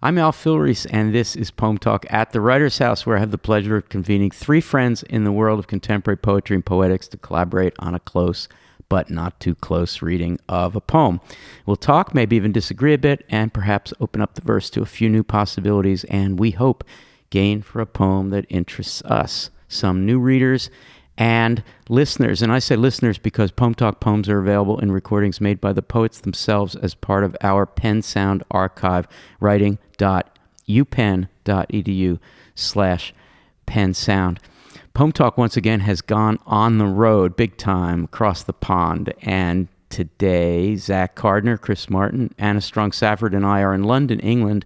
I'm Al Filreis, and this is Poem Talk at the Writer's House, where I have the pleasure of convening three friends in the world of contemporary poetry and poetics to collaborate on a close but not too close reading of a poem. We'll talk, maybe even disagree a bit, and perhaps open up the verse to a few new possibilities, and we hope gain for a poem that interests us, some new readers and listeners. And I say listeners because Poem Talk poems are available in recordings made by the poets themselves as part of our Pen Sound archive, writing.upenn.edu/pensound. Poem Talk once again has gone on the road big time across the pond, and today Zach Gardner, Chris Martin, Anna Strong Safford, and I are in London, England,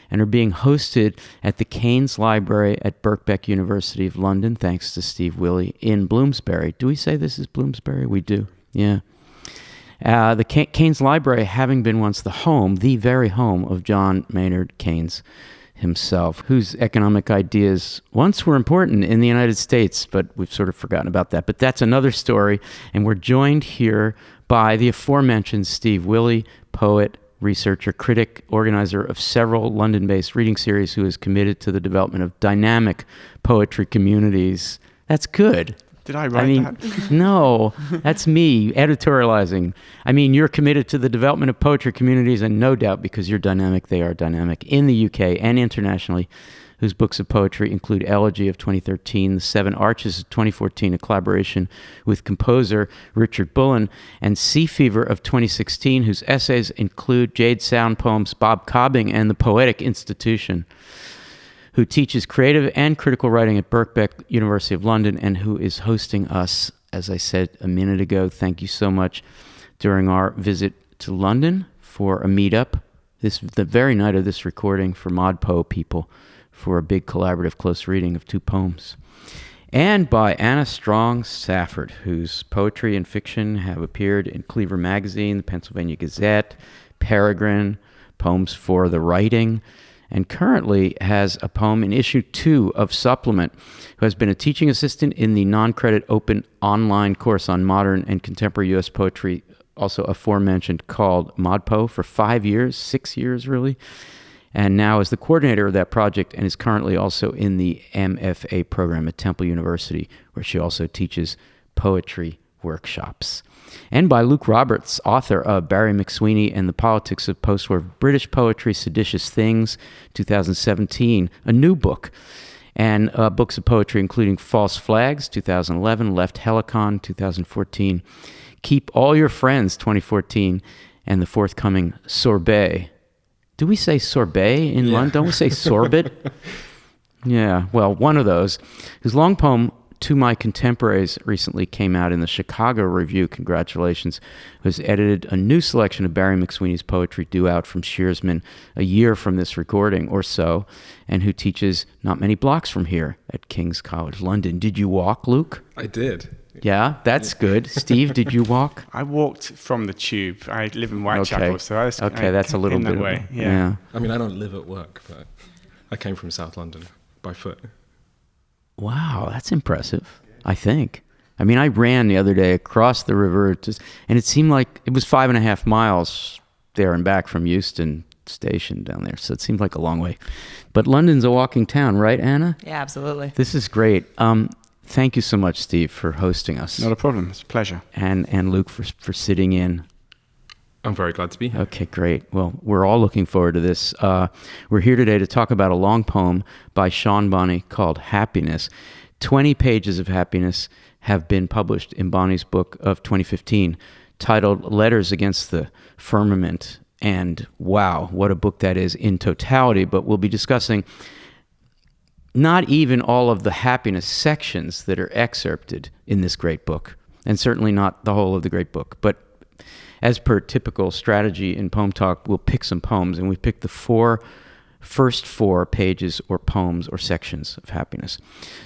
and are being hosted at the Keynes Library at Birkbeck University of London, thanks to Steve Willey, in Bloomsbury. Do we say this is Bloomsbury? We do, yeah. The Keynes Library having been once the very home of John Maynard Keynes himself, whose economic ideas once were important in the United States, but we've sort of forgotten about that. But that's another story, and we're joined here by the aforementioned Steve Willey, poet, researcher, critic, organizer of several London-based reading series, who is committed to the development of dynamic poetry communities. That's good. Did I write that? No, that's me editorializing. I mean, you're committed to the development of poetry communities, and no doubt because you're dynamic, they are dynamic in the UK and internationally, whose books of poetry include Elegy of 2013, The Seven Arches of 2014, a collaboration with composer Richard Bullen, and Sea Fever of 2016, whose essays include Jade Sound poems, Bob Cobbing, and The Poetic Institution, who teaches creative and critical writing at Birkbeck, University of London, and who is hosting us, as I said a minute ago, thank you so much, during our visit to London for a meetup, the very night of this recording, for ModPo people, for a big collaborative close reading of two poems. And by Anna Strong Safford, whose poetry and fiction have appeared in Cleaver Magazine, the Pennsylvania Gazette, Peregrine, Poems for the Writing, and currently has a poem in issue 2 of Supplement, who has been a teaching assistant in the non-credit open online course on modern and contemporary U.S. poetry, also aforementioned, called ModPo, for 6 years really, and now is the coordinator of that project, and is currently also in the MFA program at Temple University, where she also teaches poetry workshops. And by Luke Roberts, author of Barry McSweeney and the Politics of Postwar British Poetry, Seditious Things, 2017, a new book, and books of poetry including False Flags, 2011, Left Helicon, 2014, Keep All Your Friends, 2014, and the forthcoming Sorbet. Do we say sorbet in London? Don't we say sorbet? Yeah, well, one of those. His long poem, To My Contemporaries, recently came out in the Chicago Review. Congratulations. Has edited a new selection of Barry McSweeney's poetry due out from Shearsman a year from this recording or so, and who teaches not many blocks from here at King's College London. Did you walk, Luke? I did. Yeah, that's good. Steve, did you walk? I walked from the tube. I live in Whitechapel, so that's a little bit that way. Yeah. I mean, I don't live at work, but I came from South London by foot. Wow, that's impressive, I think. I mean, I ran the other day across the river, and it seemed like it was 5.5 miles there and back from Euston Station down there, so it seemed like a long way. But London's a walking town, right, Anna? Yeah, absolutely. This is great. Thank you so much, Steve, for hosting us. Not a problem. It's a pleasure. And Luke for sitting in. I'm very glad to be here. Okay, great. Well, we're all looking forward to this. We're here today to talk about a long poem by Sean Bonney called Happiness. 20 pages of happiness have been published in Bonney's book of 2015, titled Letters Against the Firmament. And wow, what a book that is in totality. But we'll be discussing not even all of the happiness sections that are excerpted in this great book, and certainly not the whole of the great book. But as per typical strategy in Poem Talk, we'll pick some poems, and we picked the first four pages or poems or sections of happiness.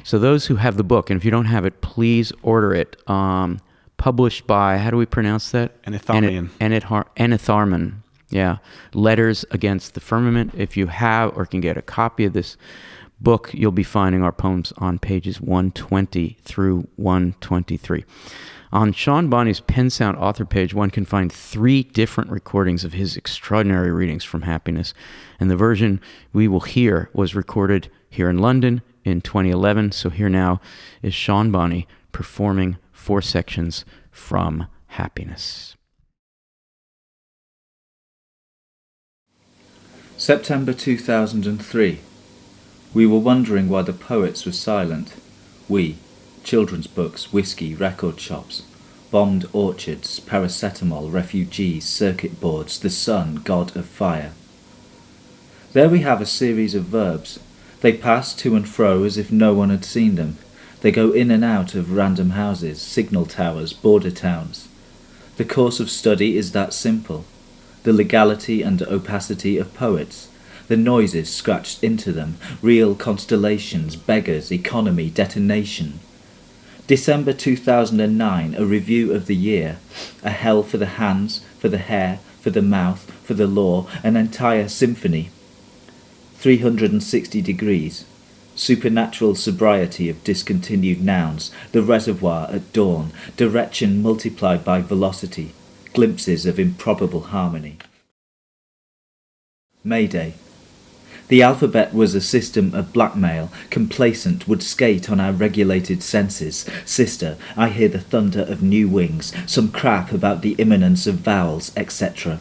So those who have the book, and if you don't have it, please order it. Published by, how do we pronounce that? Enitharman. Yeah. Letters Against the Firmament. If you have or can get a copy of this book, you'll be finding our poems on pages 120 through 123. On Sean Bonney's Pen Sound author page, one can find 3 different recordings of his extraordinary readings from Happiness, and the version we will hear was recorded here in London in 2011. So here now is Sean Bonney performing 4 sections from Happiness. September 2003. We were wondering why the poets were silent. We, children's books, whiskey, record shops, bombed orchards, paracetamol, refugees, circuit boards, the sun, god of fire. There we have a series of verbs. They pass to and fro as if no one had seen them. They go in and out of random houses, signal towers, border towns. The course of study is that simple. The legality and opacity of poets. The noises scratched into them, real constellations, beggars, economy, detonation. December 2009, a review of the year. A hell for the hands, for the hair, for the mouth, for the law, an entire symphony. 360 degrees. Supernatural sobriety of discontinued nouns, the reservoir at dawn, direction multiplied by velocity, glimpses of improbable harmony. Mayday. The alphabet was a system of blackmail, complacent, would skate on our regulated senses. Sister, I hear the thunder of new wings, some crap about the imminence of vowels, etc.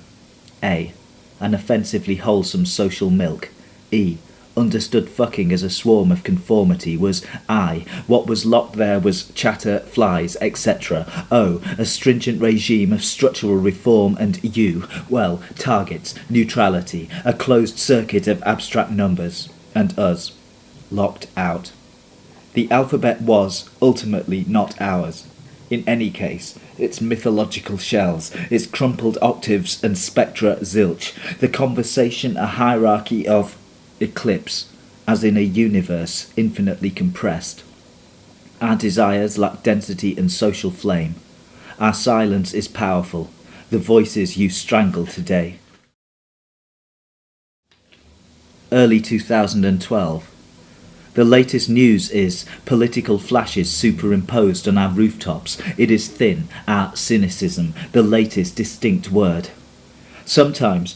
A. An offensively wholesome social milk. E. Understood fucking as a swarm of conformity was I. What was locked there was chatter, flies, etc. O. A stringent regime of structural reform. And U. Well, targets, neutrality, a closed circuit of abstract numbers. And us. Locked out. The alphabet was, ultimately, not ours. In any case, its mythological shells, its crumpled octaves and spectra zilch, the conversation a hierarchy of eclipse, as in a universe infinitely compressed. Our desires lack density and social flame. Our silence is powerful. The voices you strangle today. Early 2012. The latest news is political flashes superimposed on our rooftops. It is thin, our cynicism, the latest distinct word. Sometimes,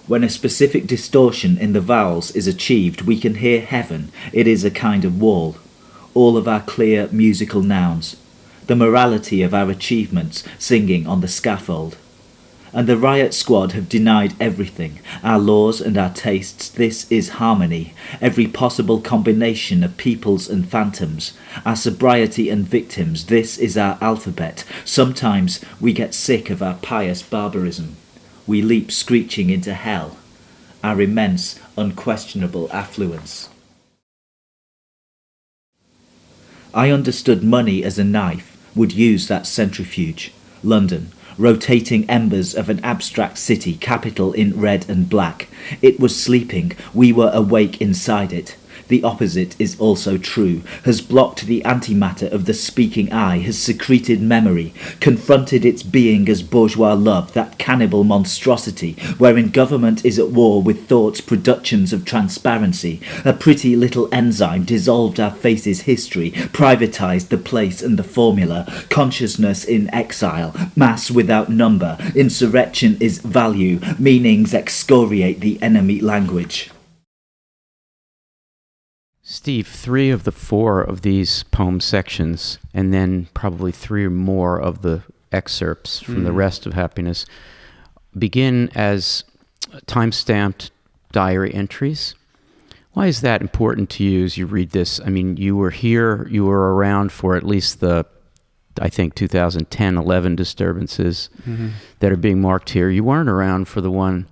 when a specific distortion in the vowels is achieved, we can hear heaven. It is a kind of wall. All of our clear musical nouns. The morality of our achievements singing on the scaffold. And the riot squad have denied everything. Our laws and our tastes. This is harmony. Every possible combination of peoples and phantoms. Our sobriety and victims. This is our alphabet. Sometimes we get sick of our pious barbarism. We leap screeching into hell, our immense, unquestionable affluence. I understood money as a knife, would use that centrifuge. London, rotating embers of an abstract city, capital in red and black. It was sleeping, we were awake inside it. The opposite is also true, has blocked the antimatter of the speaking eye, has secreted memory, confronted its being as bourgeois love, that cannibal monstrosity, wherein government is at war with thought's productions of transparency. A pretty little enzyme dissolved our faces' history, privatized the place and the formula, consciousness in exile, mass without number, insurrection is value, meanings excoriate the enemy language. Steve, 3 of the 4 of these poem sections, and then probably 3 or more of the excerpts from the rest of Happiness, begin as time-stamped diary entries. Why is that important to you as you read this? I mean, you were here, you were around for at least the, I think, 2010-11 disturbances that are being marked here. You weren't around for the one,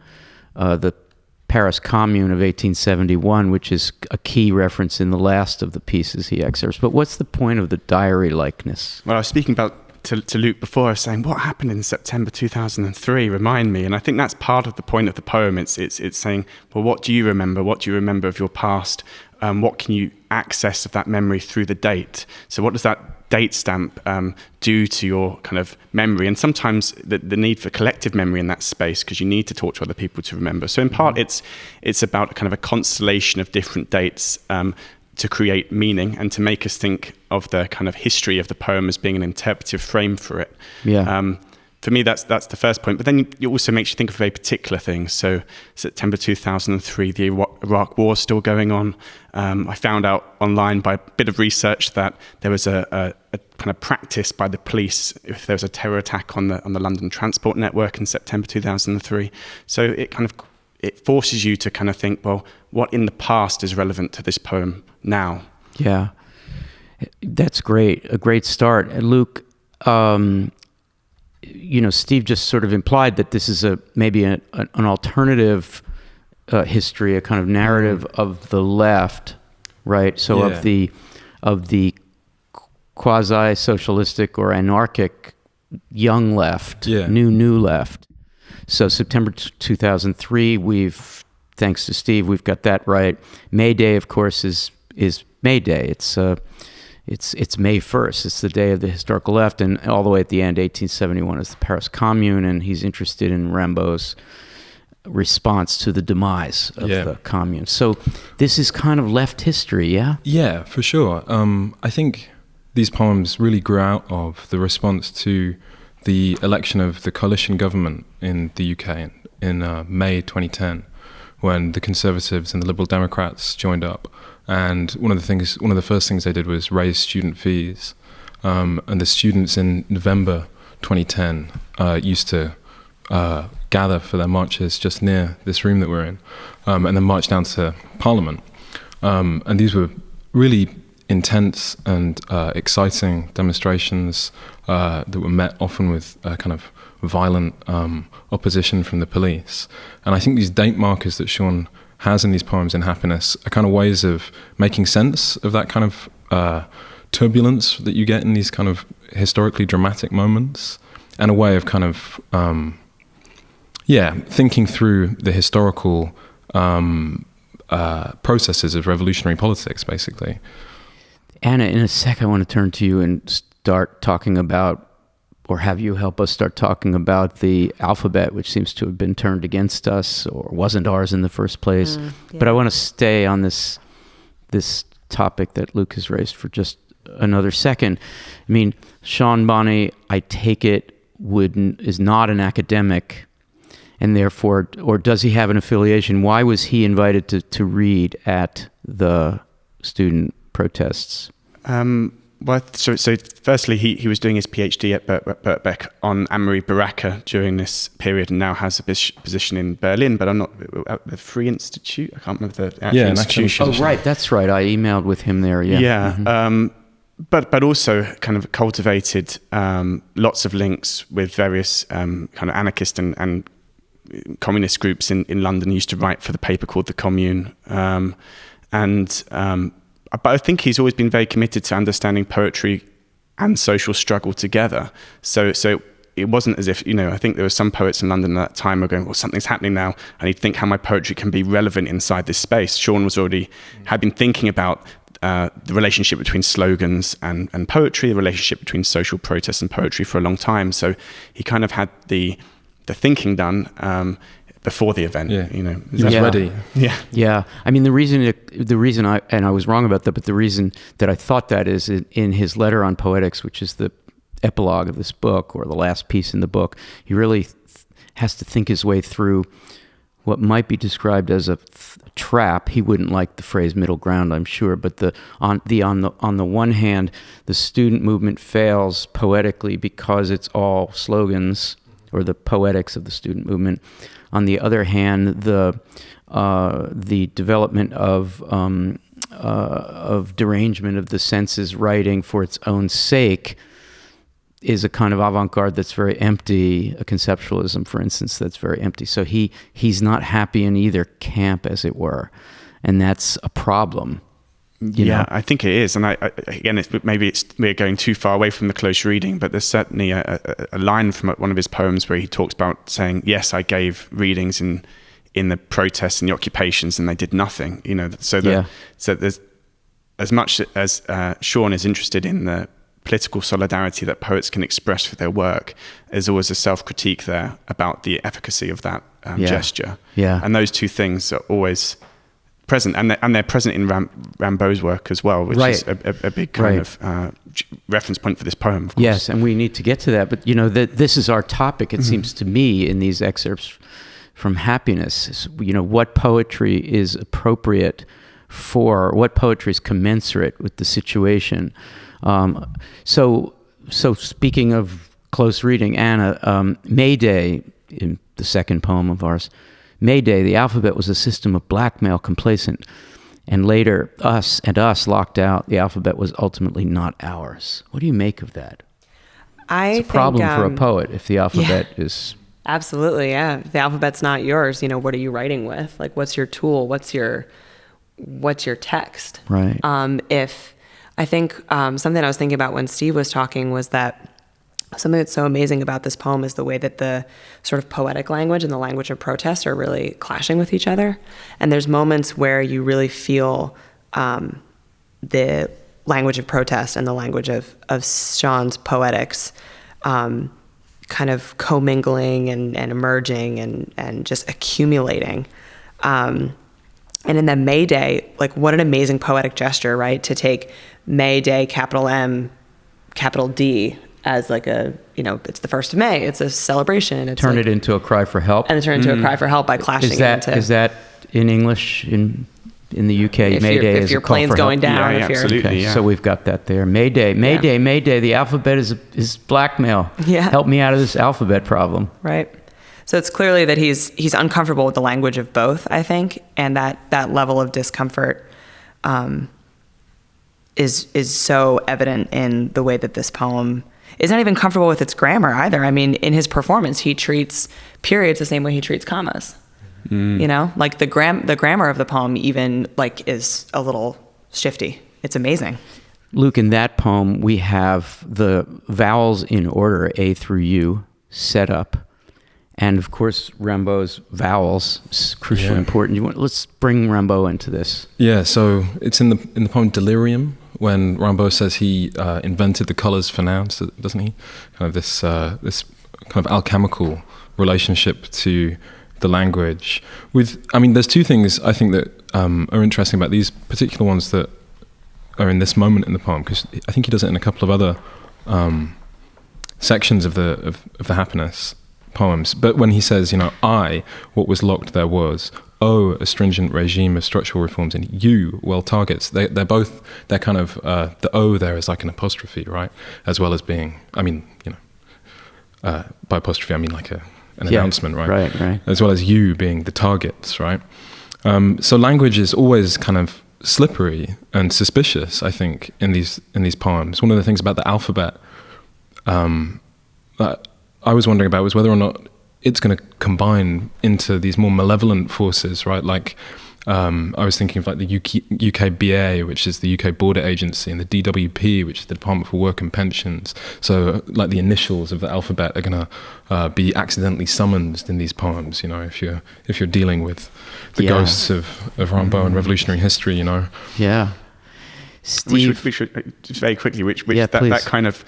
the Paris Commune of 1871, which is a key reference in the last of the pieces he excerpts. But what's the point of the diary likeness? Well, I was speaking to Luke before, I was saying, what happened in September 2003? Remind me. And I think that's part of the point of the poem. It's saying, well, what do you remember? What do you remember of your past? What can you access of that memory through the date? So what does that date stamp do to your kind of memory? And sometimes the need for collective memory in that space, because you need to talk to other people to remember. So in part, it's about kind of a constellation of different dates to create meaning and to make us think of the kind of history of the poem as being an interpretive frame for it. Yeah. For me, that's the first point. But then it also makes you think of very particular things. So September 2003, the Iraq War is still going on. I found out online by a bit of research that there was a kind of practice by the police if there was a terror attack on the London transport network in September 2003. So it forces you to kind of think, well, what in the past is relevant to this poem now? Yeah, that's great. A great start. And Luke, Steve just sort of implied that this is maybe an alternative history, a kind of narrative of the left, right? So of the quasi-socialistic or anarchic young left, new left. So September 2003, thanks to Steve, we've got that right. May Day, of course, is May Day. It's May 1st. It's the day of the historical left, and all the way at the end, 1871 is the Paris Commune, and he's interested in Rimbaud's response to the demise of the Commune. So this is kind of left history, yeah? Yeah, for sure. I think these poems really grew out of the response to the election of the coalition government in the UK in May 2010, when the Conservatives and the Liberal Democrats joined up. And one of the first things they did was raise student fees. And the students in November 2010 used to gather for their marches just near this room that we're in, and then march down to Parliament. And these were really intense and exciting demonstrations that were met often with kind of violent opposition from the police. And I think these date markers that Sean has in these poems in Happiness are kind of ways of making sense of that kind of turbulence that you get in these kind of historically dramatic moments, and a way of kind of thinking through the historical processes of revolutionary politics, basically. Anna, in a sec, I want to turn to you and start talking about, or have you help us start talking about the alphabet, which seems to have been turned against us or wasn't ours in the first place. But I want to stay on this topic that Luke has raised for just another second. I mean, Sean Bonney, I take it, is not an academic, and therefore, or does he have an affiliation? Why was he invited to read at the student protests? Well, so firstly, he was doing his PhD at Birkbeck on Anne-Marie Baraka during this period, and now has a position in Berlin, but I'm not at the Free Institute. I can't remember the actual institution. Oh, right, that's right. I emailed with him there. Yeah. Yeah. Mm-hmm. But also kind of cultivated lots of links with various kind of anarchist and communist groups in London. He used to write for the paper called The Commune, but I think he's always been very committed to understanding poetry and social struggle together. So it wasn't as if, I think there were some poets in London at that time who were going, well, something's happening now. I need to think how my poetry can be relevant inside this space. Sean had been thinking about the relationship between slogans and poetry, the relationship between social protest and poetry for a long time. So he kind of had the thinking done before the event. He was ready. Yeah. I mean, the reason I was wrong about that, but the reason that I thought that is in his letter on poetics, which is the epilogue of this book, or the last piece in the book, he really has to think his way through what might be described as a trap. He wouldn't like the phrase middle ground, I'm sure, but on the one hand, the student movement fails poetically because it's all slogans, or the poetics of the student movement. On the other hand, the development of derangement of the senses, writing for its own sake, is a kind of avant-garde that's very empty, a conceptualism, for instance, that's very empty. So he's not happy in either camp, as it were, and that's a problem. You know? I think it is. And we're going too far away from the close reading, but there's certainly a line from one of his poems where he talks about saying, yes, I gave readings in the protests and the occupations, and they did nothing. So there's, as much as Sean is interested in the political solidarity that poets can express with their work, there's always a self-critique there about the efficacy of that gesture. Yeah. And those two things are always present, and they're present in Rimbaud's work as well, which is a big kind of reference point for this poem, of course. Yes, and we need to get to that. But this is our topic. It seems to me in these excerpts from Happiness. What poetry is appropriate for, what poetry is commensurate with the situation. So speaking of close reading, Anna, May Day, in the second poem of ours, May Day, the alphabet was a system of blackmail, complacent, and later us locked out. The alphabet was ultimately not ours. What do you make of that? It's a problem for a poet if the alphabet is... Absolutely, yeah. If the alphabet's not yours, what are you writing with? Like, what's your tool? What's your text? Right. I think something I was thinking about when Steve was talking was that something that's so amazing about this poem is the way that the sort of poetic language and the language of protest are really clashing with each other. And there's moments where you really feel the language of protest and the language of Sean's poetics kind of commingling and emerging and just accumulating. And in the May Day, like, what an amazing poetic gesture, right? To take May Day, capital M, capital D, as like it's the 1st of May. It's a celebration. It's turn it into a cry for help. And turn it into a cry for help by clashing is that in English in the UK? May Day if your plane's going down. Yeah, absolutely. So we've got that there. May Day. The alphabet is blackmail. Yeah. Help me out of this alphabet problem. Right. So it's clearly that he's uncomfortable with the language of both, I think, and that level of discomfort is so evident in the way that this poem is not even comfortable with its grammar either. I mean, in his performance, he treats periods the same way he treats commas. Like the grammar of the poem even is a little shifty. It's amazing. Luke, in that poem, we have the vowels in order, A through U, set up. And of course, Rimbaud's vowels is crucially important. Let's bring Rimbaud into this. Yeah, so it's in the poem Delirium, when Rimbaud says he invented the colours for nouns, doesn't he? Kind of this kind of alchemical relationship to the language. There's two things I think that are interesting about these particular ones that are in this moment in the poem, because I think he does it in a couple of other sections of the Happiness poems. But when he says, what was locked there was, a stringent regime of structural reforms, and targets. They're kind of the O there is like an apostrophe, right? As well as being, by apostrophe I mean like an announcement, right? Right. As well as you being the targets, right? So language is always kind of slippery and suspicious, I think, in these poems. One of the things about the alphabet that I was wondering about was whether or not it's going to combine into these more malevolent forces, right? Like, I was thinking of like the UKBA, which is the UK Border Agency, and the DWP, which is the Department for Work and Pensions. So, like, the initials of the alphabet are going to be accidentally summoned in these poems. If you're dealing with the ghosts of Rimbaud and revolutionary history, Yeah, Steve. We should just very quickly, that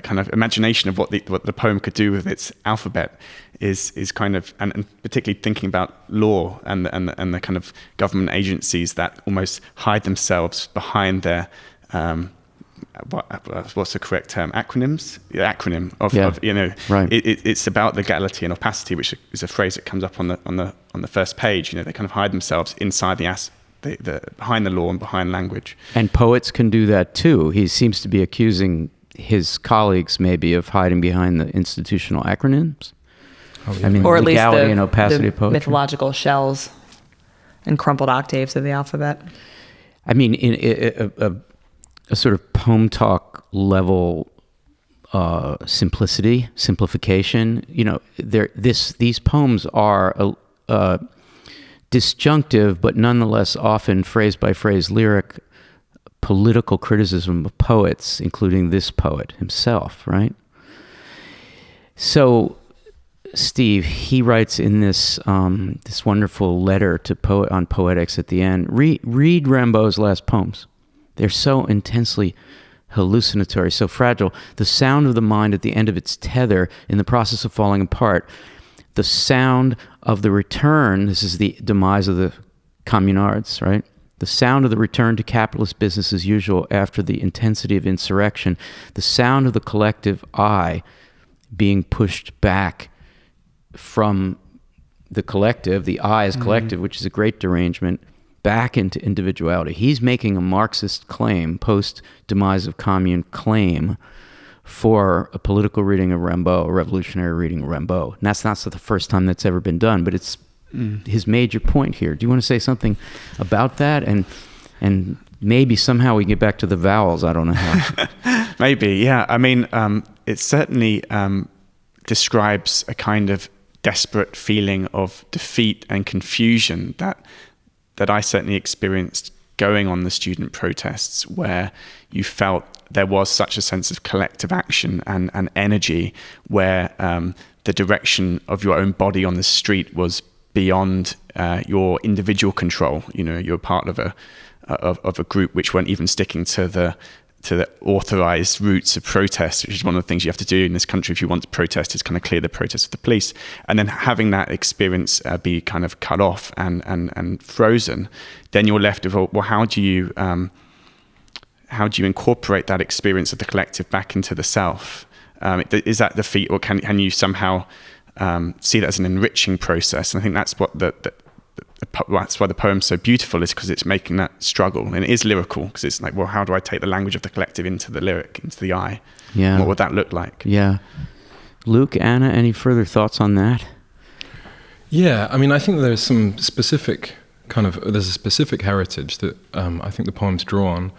kind of imagination of what the poem could do with its alphabet is kind of, and particularly thinking about law and the kind of government agencies that almost hide themselves behind their what's the correct term? Acronyms. The acronym of right. It's about legality and opacity, which is a phrase that comes up on the first page. They kind of hide themselves inside the behind the law and behind language. And poets can do that too. He seems to be accusing his colleagues maybe of hiding behind the institutional acronyms. Or at least legality and opacity of poetry. Mythological shells and crumpled octaves of the alphabet. I mean, in a sort of PoemTalk level simplification. These poems are disjunctive, but nonetheless often phrase by phrase lyric political criticism of poets, including this poet himself, right? So, Steve, he writes in this this wonderful letter to on poetics at the end. Read Rimbaud's last poems. They're so intensely hallucinatory, so fragile. The sound of the mind at the end of its tether in the process of falling apart. The sound of the return. This is the demise of the communards, right? The sound of the return to capitalist business as usual after the intensity of insurrection, the sound of the collective I being pushed back from the collective, the I as collective, which is a great derangement, back into individuality. He's making a Marxist claim, post-demise of commune claim, for a political reading of Rimbaud, a revolutionary reading of Rimbaud. And that's not the first time that's ever been done, but it's his major point here. Do you want to say something about that? And maybe somehow we get back to the vowels. I don't know how. Maybe, yeah. I mean, it certainly describes a kind of desperate feeling of defeat and confusion that I certainly experienced going on the student protests, where you felt there was such a sense of collective action and energy, where the direction of your own body on the street was beyond your individual control. You know, you're part of a group which weren't even sticking to the authorized routes of protest, which is one of the things you have to do in this country if you want to protest, is kind of clear the protest of the police. And then having that experience be kind of cut off and frozen, then you're left with, well, how do you incorporate that experience of the collective back into the self? Is that defeat, or can you somehow see that as an enriching process? And I think that's what that's why the poem's so beautiful, is because it's making that struggle, and it is lyrical, because it's like, well, how do I take the language of the collective into the lyric, into the I? Yeah. What would that look like? Yeah. Luke, Anna, any further thoughts on that? Yeah, I mean, I think there's some specific there's a specific heritage that I think the poems draw on.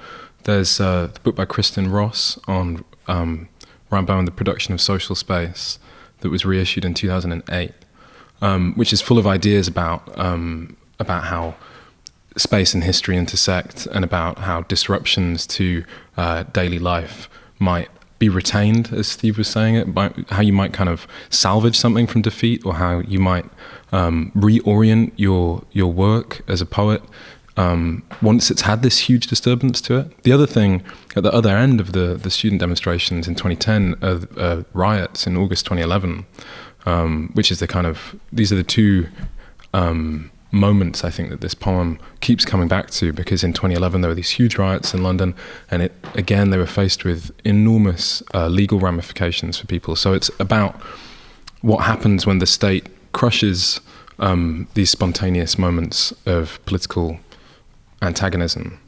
There's the book by Kristen Ross on Rimbaud and the production of social space that was reissued in 2008. Which is full of ideas about how space and history intersect, and about how disruptions to daily life might be retained, as Steve was saying it, how you might kind of salvage something from defeat, or how you might reorient your work as a poet once it's had this huge disturbance to it. The other thing, at the other end of the student demonstrations in 2010, are riots in August 2011. Which is these are the two moments, I think, that this poem keeps coming back to, because in 2011 there were these huge riots in London, and they were faced with enormous legal ramifications for people. So it's about what happens when the state crushes these spontaneous moments of political antagonism.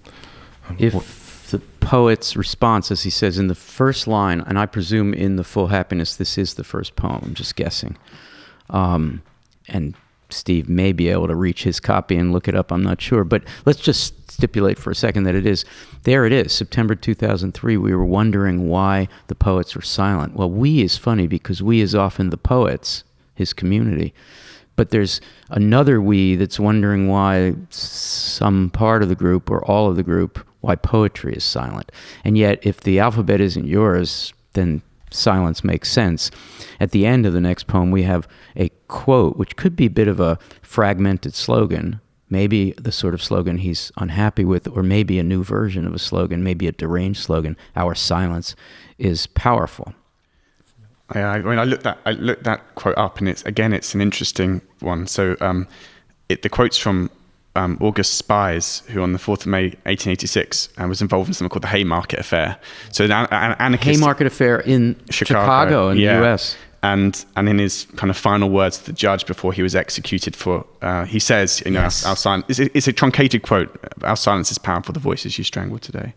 If the poet's response, as he says in the first line, and I presume in The Full Happiness this is the first poem, I'm just guessing, and Steve may be able to reach his copy and look it up, I'm not sure, but let's just stipulate for a second that it is, September 2003, we were wondering why the poets were silent. Well, we is funny, because we is often the poets, his community, but there's another we that's wondering why some part of the group, or all of the group, why poetry is silent. And yet, if the alphabet isn't yours, then silence makes sense. At the end of the next poem, we have a quote, which could be a bit of a fragmented slogan, maybe the sort of slogan he's unhappy with, or maybe a new version of a slogan, maybe a deranged slogan. Our silence is powerful. I mean, I looked that quote up, and it's an interesting one. So the quote's from August Spies, who on the 4th of May 1886 was involved in something called the Haymarket Affair. So an anarchist... Haymarket Affair in Chicago in the U.S. And in his kind of final words to the judge before he was executed he says, yes. Our silence... It's a truncated quote. Our silence is powerful, the voices you strangled today.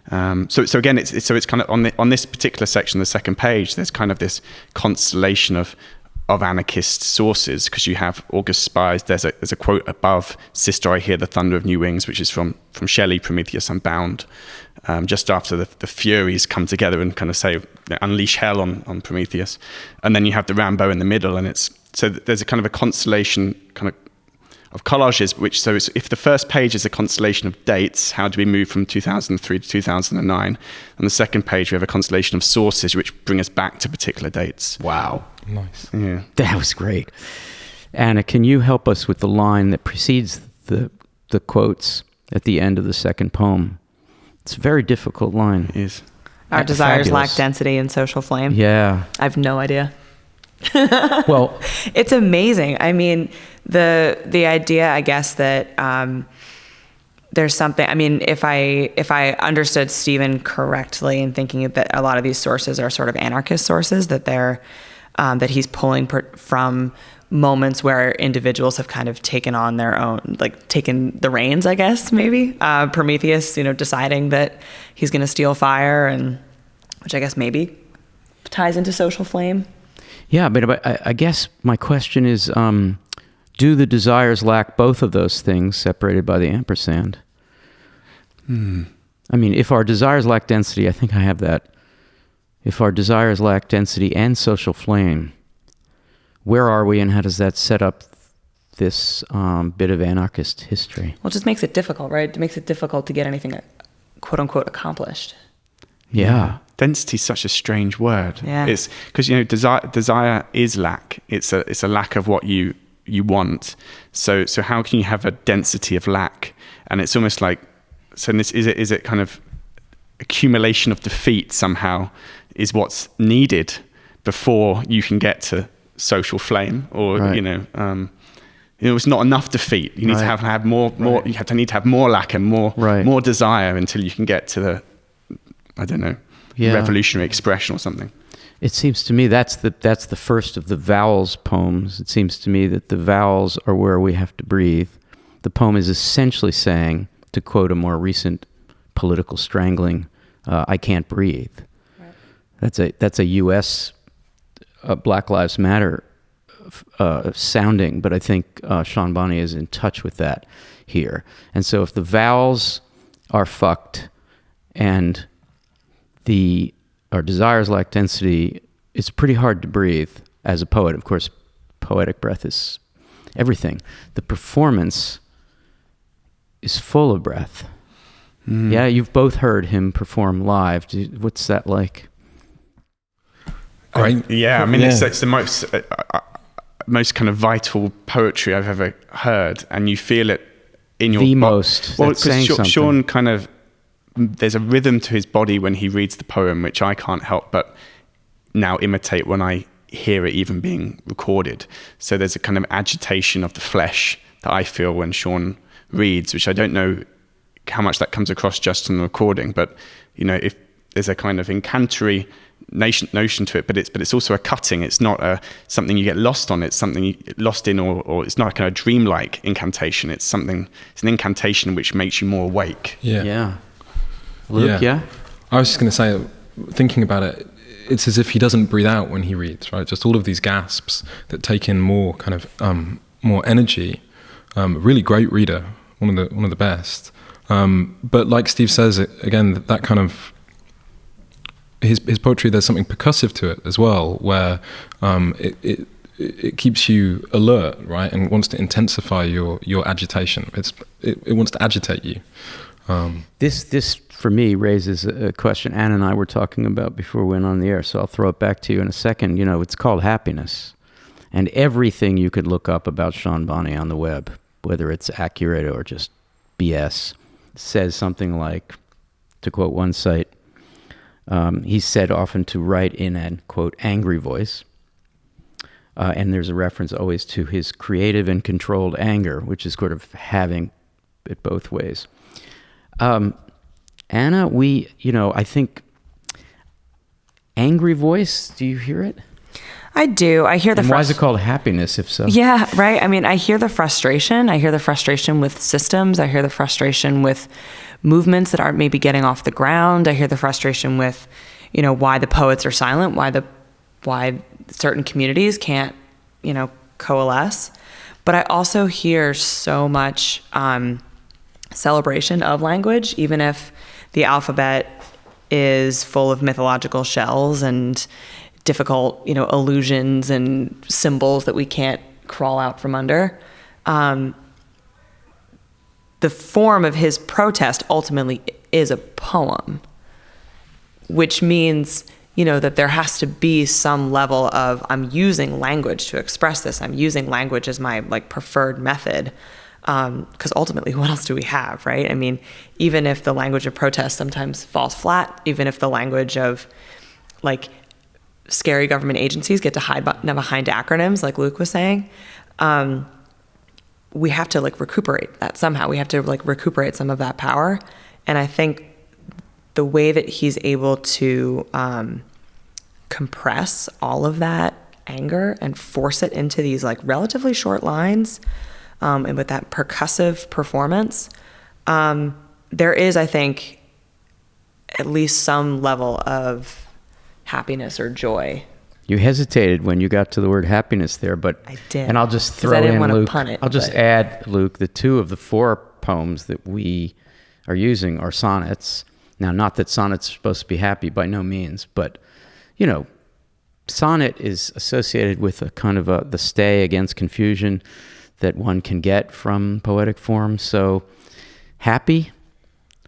So again, it's kind of on this particular section, the second page, there's kind of this constellation of anarchist sources, because you have August Spies. There's a quote above, "Sister, I hear the thunder of new wings," which is from Shelley, Prometheus Unbound, just after the Furies come together and kind of say, unleash hell on Prometheus. And then you have the Rimbaud in the middle, and there's a kind of a constellation kind of collages, if the first page is a constellation of dates, how do we move from 2003 to 2009? On the second page, we have a constellation of sources which bring us back to particular dates. Wow. Nice. Yeah. That was great. Anna, can you help us with the line that precedes the quotes at the end of the second poem? It's a very difficult line. It is. Our desires Fabulous. lack density and social flame. Yeah. I have no idea. Well, It's amazing. I mean, the idea, I guess, that there's something. I mean, if I understood Stephen correctly in thinking that a lot of these sources are sort of anarchist sources, that they're that he's pulling from moments where individuals have kind of taken on their own, like taken the reins, I guess, maybe. Prometheus, deciding that he's going to steal fire, and which I guess maybe ties into social flame. yeah, but I guess my question is, do the desires lack both of those things separated by the ampersand? I mean, if our desires lack density, I think I have that. If our desires lack density and social flame, where are we, and how does that set up this bit of anarchist history? Well, it just makes it difficult, right? It makes it difficult to get anything, quote unquote, accomplished. Yeah. Density is such a strange word. Yeah. It's because desire is lack. It's a lack of what you want. So how can you have a density of lack? And it's almost like, so is it kind of accumulation of defeat somehow is what's needed before you can get to social flame, or Right. It's not enough defeat. You need Right. to have more. Right. You need to have more lack and more Right. more desire until you can get to the, I don't know, Yeah. revolutionary expression or something. It seems to me that's the first of the vowels poems. It seems to me that the vowels are where we have to breathe. The poem is essentially saying, to quote a more recent political strangling, I can't breathe. Right. That's a U.S. Black Lives Matter sounding, but I think Sean Bonney is in touch with that here. And so if the vowels are fucked and our desires lack density, it's pretty hard to breathe as a poet. Of course, poetic breath is everything. The performance is full of breath. Yeah, you've both heard him perform live. What's that like? Great. It's the most kind of vital poetry I've ever heard, and you feel it in your most. Well, That's saying because something. Sean kind of, there's a rhythm to his body when he reads the poem, which I can't help but now imitate when I hear it even being recorded. So there's a kind of agitation of the flesh that I feel when Sean reads, which I don't know how much that comes across just in the recording, but if there's a kind of incantatory notion to it, but it's also a cutting. It's not something you get lost on. It's something you lost in, or it's not a kind of dreamlike incantation. It's an incantation which makes you more awake. Yeah. Luke, yeah? I was just going to say, thinking about it, it's as if he doesn't breathe out when he reads, right? Just all of these gasps that take in more kind of more energy. Really great reader, one of the best. But like Steve says, again, that kind of his poetry, there's something percussive to it as well, where it keeps you alert, right, and wants to intensify your agitation. It wants to agitate you. This for me raises a question Anna and I were talking about before we went on the air, so I'll throw it back to you in a second. It's called happiness, and everything you could look up about Sean Bonney on the web, whether it's accurate or just BS, says something like, to quote one site, he's said often to write in an, quote, angry voice. And there's a reference always to his creative and controlled anger, which is sort of having it both ways. Anna, I think angry voice, do you hear it? I do. I hear the And why is it called happiness, if so? Yeah, right. I mean, I hear the frustration. I hear the frustration with systems. I hear the frustration with movements that aren't maybe getting off the ground. I hear the frustration with, why the poets are silent, why certain communities can't, coalesce. But I also hear so much celebration of language, even if the alphabet is full of mythological shells and difficult, illusions and symbols that we can't crawl out from under. The form of his protest ultimately is a poem, which means, that there has to be some level of, I'm using language to express this. I'm using language as my preferred method. Because ultimately, what else do we have, right? I mean, even if the language of protest sometimes falls flat, even if the language of scary government agencies get to hide behind acronyms, like Luke was saying. We have to like recuperate that somehow. We have to like recuperate some of that power. And I think the way that he's able to compress all of that anger and force it into these like relatively short lines, and with that percussive performance, there is, I think, at least some level of happiness or joy. You hesitated when you got to the word happiness there, but I did. And I'll just 'Cause throw I didn't in want to Luke. pun it, I'll just but- add, Luke, the 2 of the 4 poems that we are using are sonnets. Now, not that sonnets are supposed to be happy, by no means, but sonnet is associated with a kind of the stay against confusion that one can get from poetic form. So, happy,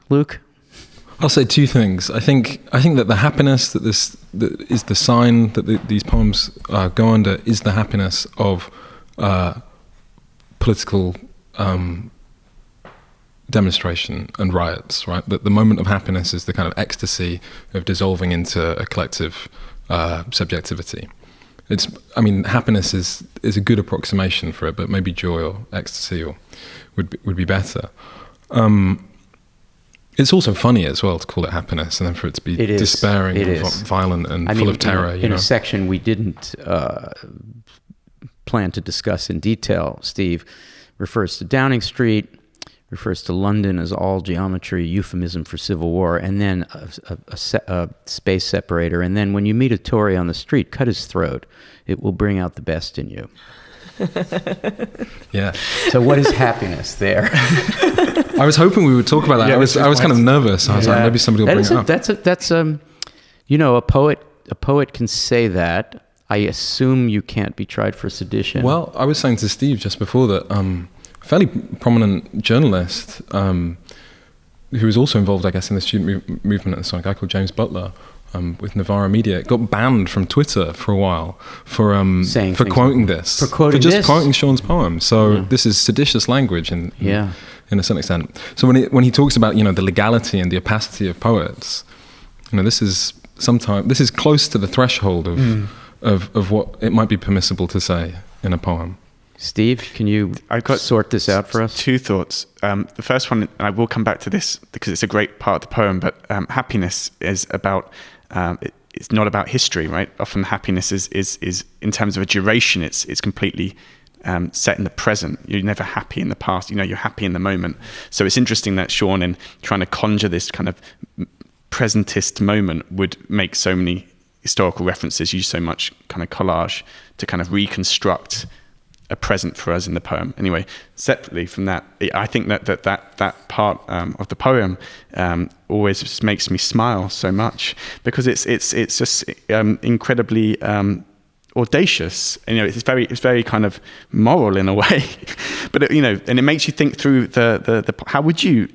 Luke? I'll say 2 things. I think that the happiness that is the sign that these poems go under is the happiness of political demonstration and riots, right? That the moment of happiness is the kind of ecstasy of dissolving into a collective subjectivity. Happiness is a good approximation for it, but maybe joy or ecstasy would be better. It's also funny as well to call it happiness, and then for it to be despairing and violent and full of terror. In a section we didn't plan to discuss in detail, Steve refers to Downing Street, refers to London as all geometry, euphemism for civil war, and then a space separator. And then when you meet a Tory on the street, cut his throat. It will bring out the best in you. Yeah. So what is happiness there? I was hoping we would talk about that. I was kind of nervous. I was like, maybe somebody will bring it up. That's a poet can say that. I assume you can't be tried for sedition. Well, I was saying to Steve just before that a fairly prominent journalist who was also involved, I guess, in the student movement at the time, a guy called James Butler, with Novara Media, got banned from Twitter for a while for quoting this. For just quoting Sean's poem. So this is seditious language in a certain extent. So when he talks about, the legality and the opacity of poets, this is close to the threshold of what it might be permissible to say in a poem. Steve, can you sort this out for us? 2 thoughts. The first one, and I will come back to this because it's a great part of the poem, but happiness is about, it's not about history, right? Often happiness is in terms of a duration, it's completely set in the present. You're never happy in the past, you're happy in the moment. So it's interesting that Sean, in trying to conjure this kind of presentist moment, would make so many historical references, use so much kind of collage to kind of reconstruct a present for us in the poem. Anyway, separately from that, I think that part of the poem always just makes me smile so much because it's just incredibly audacious. It's very kind of moral in a way, but and it makes you think through the how would you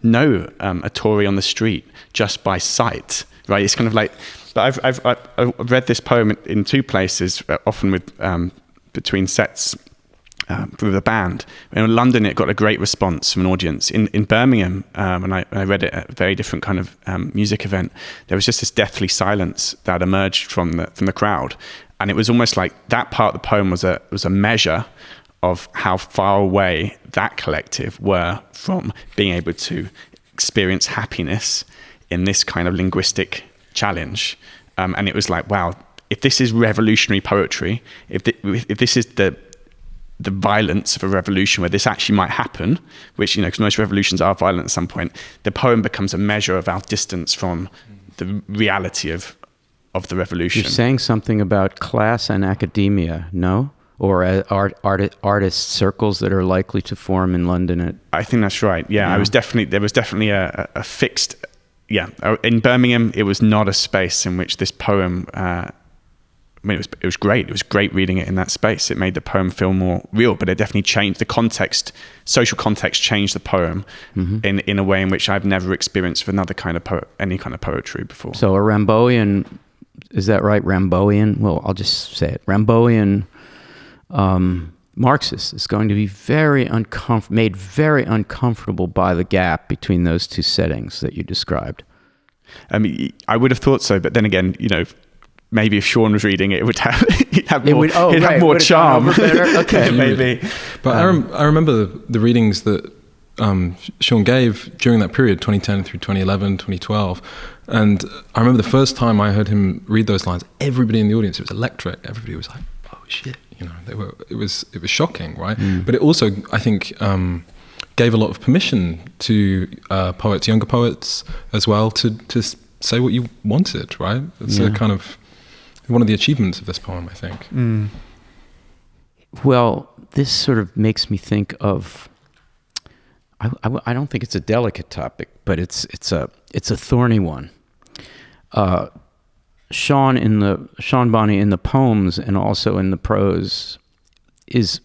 know a Tory on the street just by sight, right? It's kind of like, but I've read this poem in 2 places, often with between sets with a band. In London, it got a great response from an audience. In Birmingham, when I read it at a very different kind of music event, there was just this deathly silence that emerged from the crowd, and it was almost like that part of the poem was a measure of how far away that collective were from being able to experience happiness in this kind of linguistic challenge. And it was like, wow, if this is revolutionary poetry, if this is the violence of a revolution where this actually might happen, which, because most revolutions are violent at some point, the poem becomes a measure of our distance from the reality of the revolution. You're saying something about class and academia, no? Or artist circles that are likely to form in London? I think that's right. Yeah, there was definitely a fixed. Yeah, in Birmingham, it was not a space in which this poem. It was great. It was great reading it in that space. It made the poem feel more real, but it definitely changed the context. Social context changed the poem in a way in which I've never experienced with another kind of any kind of poetry before. So a Ramboian, is that right? Ramboian. Well, I'll just say it. Ramboian Marxist is going to be made very uncomfortable by the gap between those 2 settings that you described. I mean, I would have thought so, but then again, maybe if Sean was reading it, it would have have right. more Would it charm. gone over better? Okay, maybe. But I remember the readings that Sean gave during that period, 2010 through 2011, 2012. And I remember the first time I heard him read those lines, everybody in the audience, it was electric. Everybody was like, oh shit, it was shocking, right? But it also, I think, gave a lot of permission to poets, younger poets as well, to say what you wanted, right? It's a kind of one of the achievements of this poem, I think. Well, this sort of makes me think of, I don't think it's a delicate topic, but it's a thorny one. Sean Bonney in the poems and also in the prose is,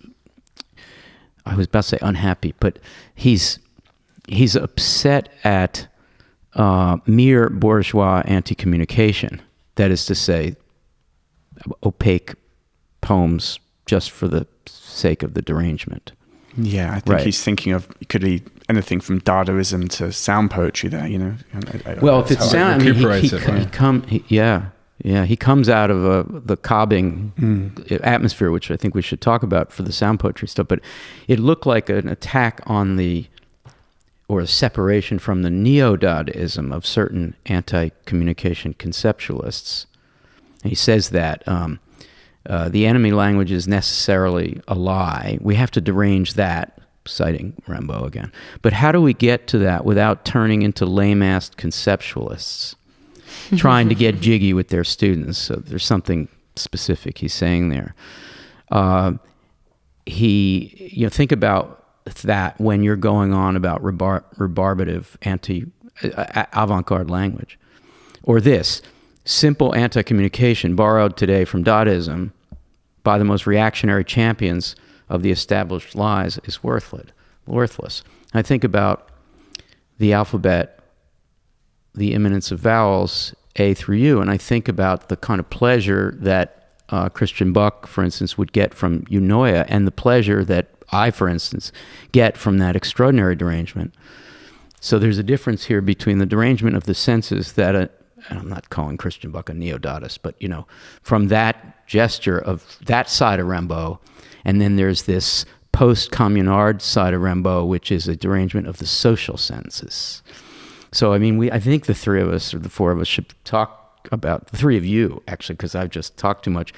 I was about to say unhappy, but he's upset at mere bourgeois anti-communication. That is to say, opaque poems just for the sake of the derangement. Yeah, I think he's thinking of, could be anything from Dadaism to sound poetry there, Well, if it's sound, he comes out of the cobbing atmosphere, which I think we should talk about for the sound poetry stuff, but it looked like an attack on or a separation from the neo-Dadaism of certain anti-communication conceptualists. And he says that the enemy language is necessarily a lie. We have to derange that, citing Rimbaud again. But how do we get to that without turning into lame-assed conceptualists, trying to get jiggy with their students? So there's something specific he's saying there. Think about that when you're going on about rebarbative avant-garde language. Or this, simple anti-communication borrowed today from Dadaism by the most reactionary champions of the established lies is worthless. I think about the alphabet, the imminence of vowels, A through U, and I think about the kind of pleasure that Christian Buck, for instance, would get from eunoia, and the pleasure that I, for instance, get from that extraordinary derangement. So there's a difference here between the derangement of the senses that, and I'm not calling Christian Buck a neo-Dadaist, but, from that gesture of that side of Rimbaud, and then there's this post-communard side of Rimbaud, which is a derangement of the social senses. So, I think the three of us, or the four of us, should talk about, the three of you, actually, because I've just talked too much.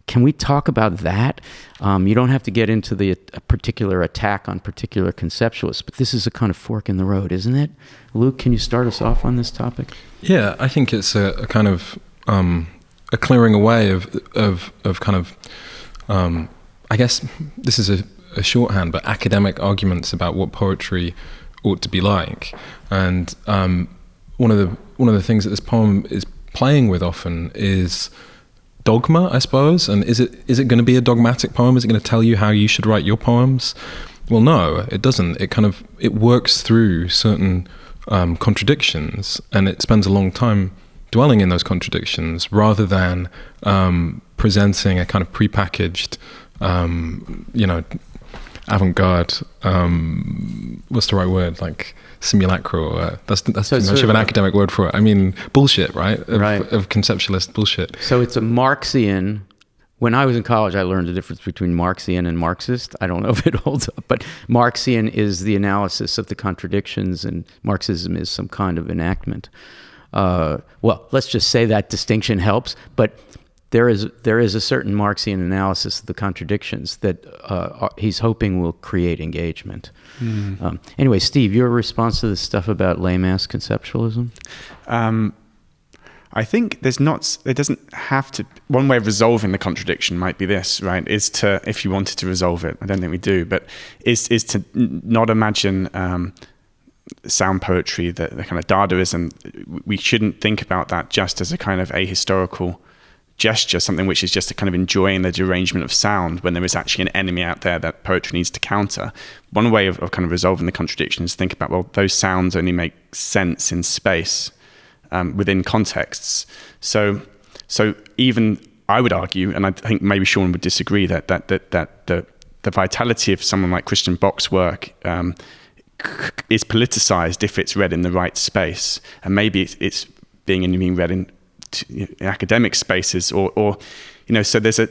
Can we talk about that? You don't have to get into a particular attack on particular conceptualists, but this is a kind of fork in the road, isn't it? Luke, can you start us off on this topic? Yeah, I think it's a kind of a clearing away of kind of, I guess this is a shorthand, but academic arguments about what poetry ought to be like. And one of the things that this poem is playing with often is dogma, I suppose. And is it going to be a dogmatic poem? Is it going to tell you how you should write your poems? Well, no, it doesn't. It works through certain contradictions, and it spends a long time dwelling in those contradictions rather than presenting a kind of prepackaged, avant-garde, what's the right word? Like simulacral. That's too much of an academic word for it. Bullshit, right? Of conceptualist bullshit. So it's a Marxian. When I was in college, I learned the difference between Marxian and Marxist. I don't know if it holds up, but Marxian is the analysis of the contradictions, and Marxism is some kind of enactment. Well, let's just say that distinction helps, but there is a certain Marxian analysis of the contradictions that he's hoping will create engagement. Anyway, Steve, your response to this stuff about lame-ass conceptualism? I think there doesn't have to, one way of resolving the contradiction might be this, right, is to, if you wanted to resolve it, I don't think we do, but is to not imagine sound poetry, the kind of Dadaism. We shouldn't think about that just as a kind of ahistorical gesture, something which is just a kind of enjoying the derangement of sound when there is actually an enemy out there that poetry needs to counter. One way of kind of resolving the contradiction is to think about, well, those sounds only make sense in space, within contexts. So even I would argue, and I think maybe Sean would disagree, that the vitality of someone like Christian Bock's work is politicized if it's read in the right space, and maybe it's being read in academic spaces, or so there's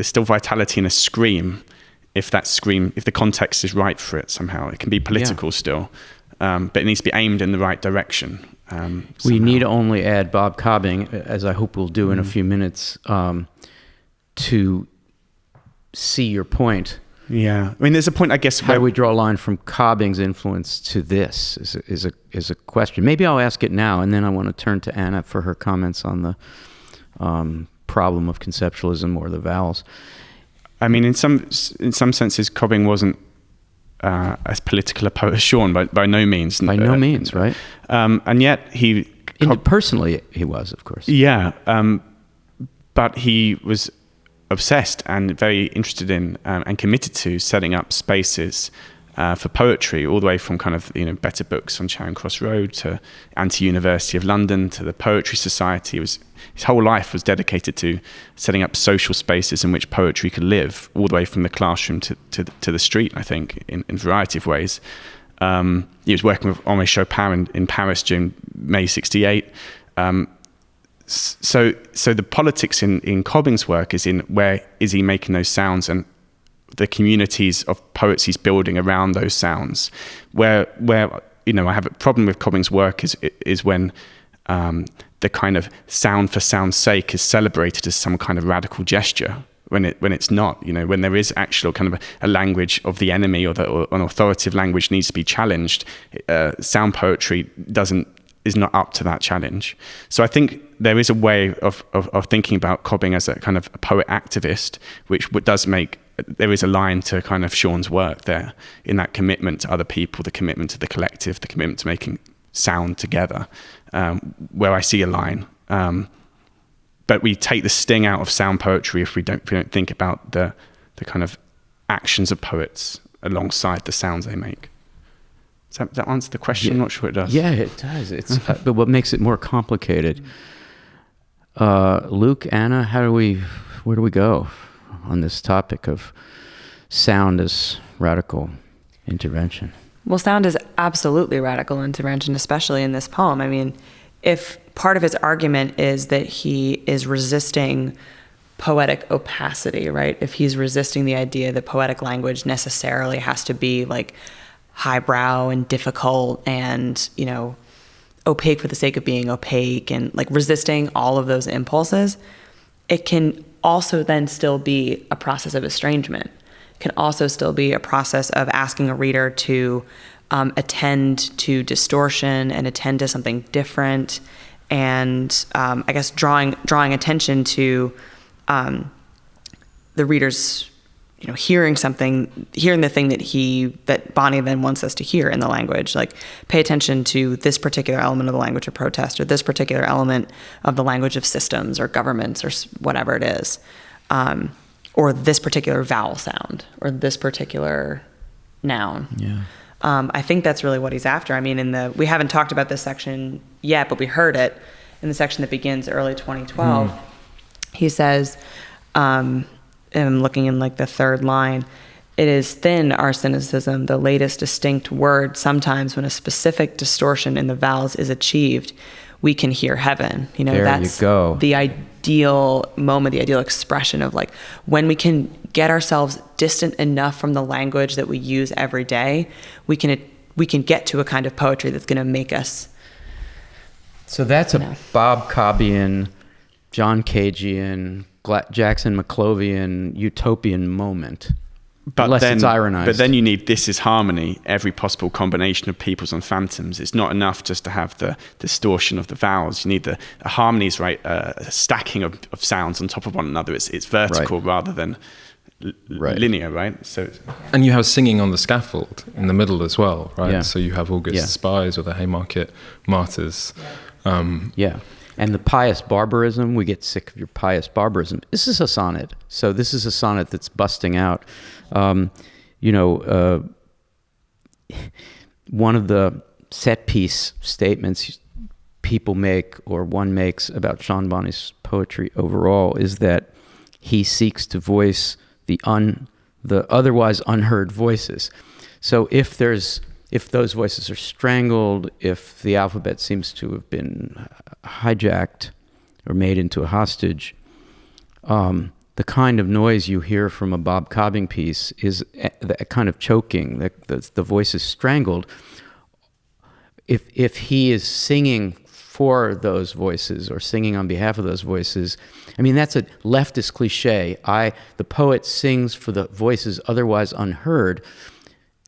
still vitality in a scream, if the context is right for it somehow. It can be political still, but it needs to be aimed in the right direction. We need only add Bob Cobbing, as I hope we'll do in a few minutes, to see your point. Yeah, I mean, there's a point, I guess. How do we draw a line from Cobbing's influence to this? Is a question. Maybe I'll ask it now, and then I want to turn to Anna for her comments on the problem of conceptualism or the vowels. I mean, in some senses, Cobbing wasn't as political a poet as Sean, by no means. By no means, right? And yet personally, he was, of course. Yeah, but he was obsessed and very interested in and committed to setting up spaces for poetry, all the way from kind of Better Books on Charing Cross Road to Anti-University of London to the Poetry Society. His whole life was dedicated to setting up social spaces in which poetry could live, all the way from the classroom to the street, I think, in a variety of ways. He was working with Henri Chopin in Paris during May '68. So the politics in Cobbing's work is in where is he making those sounds, and the communities of poets he's building around those sounds. Where I have a problem with Cobbing's work is when the kind of sound for sound's sake is celebrated as some kind of radical gesture, when it's not. When there is actual kind of a language of the enemy, or an authoritative language needs to be challenged. Sound poetry is not up to that challenge. So I think there is a way of thinking about Cobbing as a kind of a poet activist, which does make, there is a line to kind of Sean's work there, in that commitment to other people, the commitment to the collective, the commitment to making sound together, where I see a line. But we take the sting out of sound poetry if we don't think about the kind of actions of poets alongside the sounds they make. Does that answer the question? I'm not sure it does. Yeah, it does. It's but what makes it more complicated? Luke, Anna, where do we go on this topic of sound as radical intervention? Well, sound is absolutely radical intervention, especially in this poem. I mean, if part of his argument is that he is resisting poetic opacity, right? If he's resisting the idea that poetic language necessarily has to be like highbrow and difficult and, opaque for the sake of being opaque, and like resisting all of those impulses, it can also then still be a process of estrangement. It can also still be a process of asking a reader to attend to distortion and attend to something different, and I guess drawing attention to the reader's hearing the thing that Bonney then wants us to hear in the language, like pay attention to this particular element of the language of protest, or this particular element of the language of systems or governments or whatever it is, or this particular vowel sound or this particular noun. Yeah. I think that's really what he's after. I mean, we haven't talked about this section yet, but we heard it in the section that begins early 2012. He says, and I'm looking in like the third line, it is thin, our cynicism, the latest distinct word. Sometimes when a specific distortion in the vowels is achieved, we can hear heaven. That's the ideal moment, the ideal expression of like when we can get ourselves distant enough from the language that we use every day, we can get to a kind of poetry that's going to make us. So that's a Bob Cobbian, John Cagean, Jackson McClovian utopian moment. But unless then, it's ironized. But then you need This Is Harmony, every possible combination of peoples and phantoms. It's not enough just to have the distortion of the vowels. You need the harmonies, right? A stacking of sounds on top of one another. It's vertical rather than linear, right? So, and you have singing on the scaffold in the middle as well, right? Yeah. So you have August's Spies or the Haymarket Martyrs. And the pious barbarism, we get sick of your pious barbarism. This is a sonnet. So this is a sonnet that's busting out. One of the set piece statements people make, or one makes, about Sean Bonney's poetry overall is that he seeks to voice the otherwise unheard voices. So if if those voices are strangled, if the alphabet seems to have been hijacked or made into a hostage, the kind of noise you hear from a Bob Cobbing piece is that kind of choking, the voice is strangled. If he is singing for those voices or singing on behalf of those voices, I mean, that's a leftist cliche. The poet sings for the voices otherwise unheard.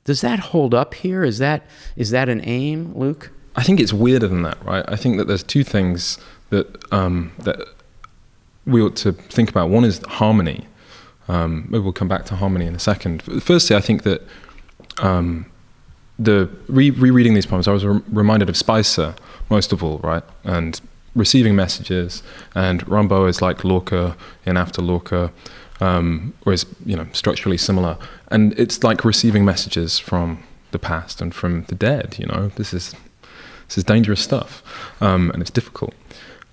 Does that hold up here? Is that an aim, Luke? I think it's weirder than that, right? I think that there's two things that we ought to think about. One is harmony. Maybe we'll come back to harmony in a second. Firstly, I think that rereading these poems, I was reminded of Spicer most of all, right? And receiving messages, and Rimbaud is like Lorca in After Lorca, or is, structurally similar. And it's like receiving messages from the past and from the dead. This is dangerous stuff, and it's difficult.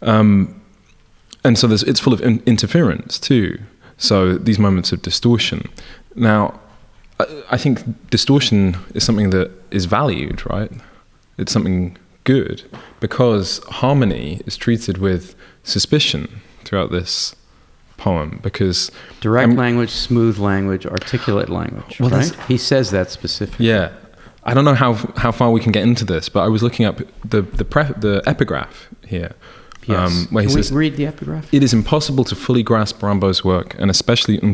And so it's full of interference too. So these moments of distortion. Now, I think distortion is something that is valued, right? It's something good, because harmony is treated with suspicion throughout this poem, because direct language, smooth language, articulate language, right? He says that specifically. Yeah. I don't know how far we can get into this, but I was looking up the epigraph here. Yes. Where he Can says, we read the epigraph? "It is impossible to fully grasp Rimbaud's work, and especially Une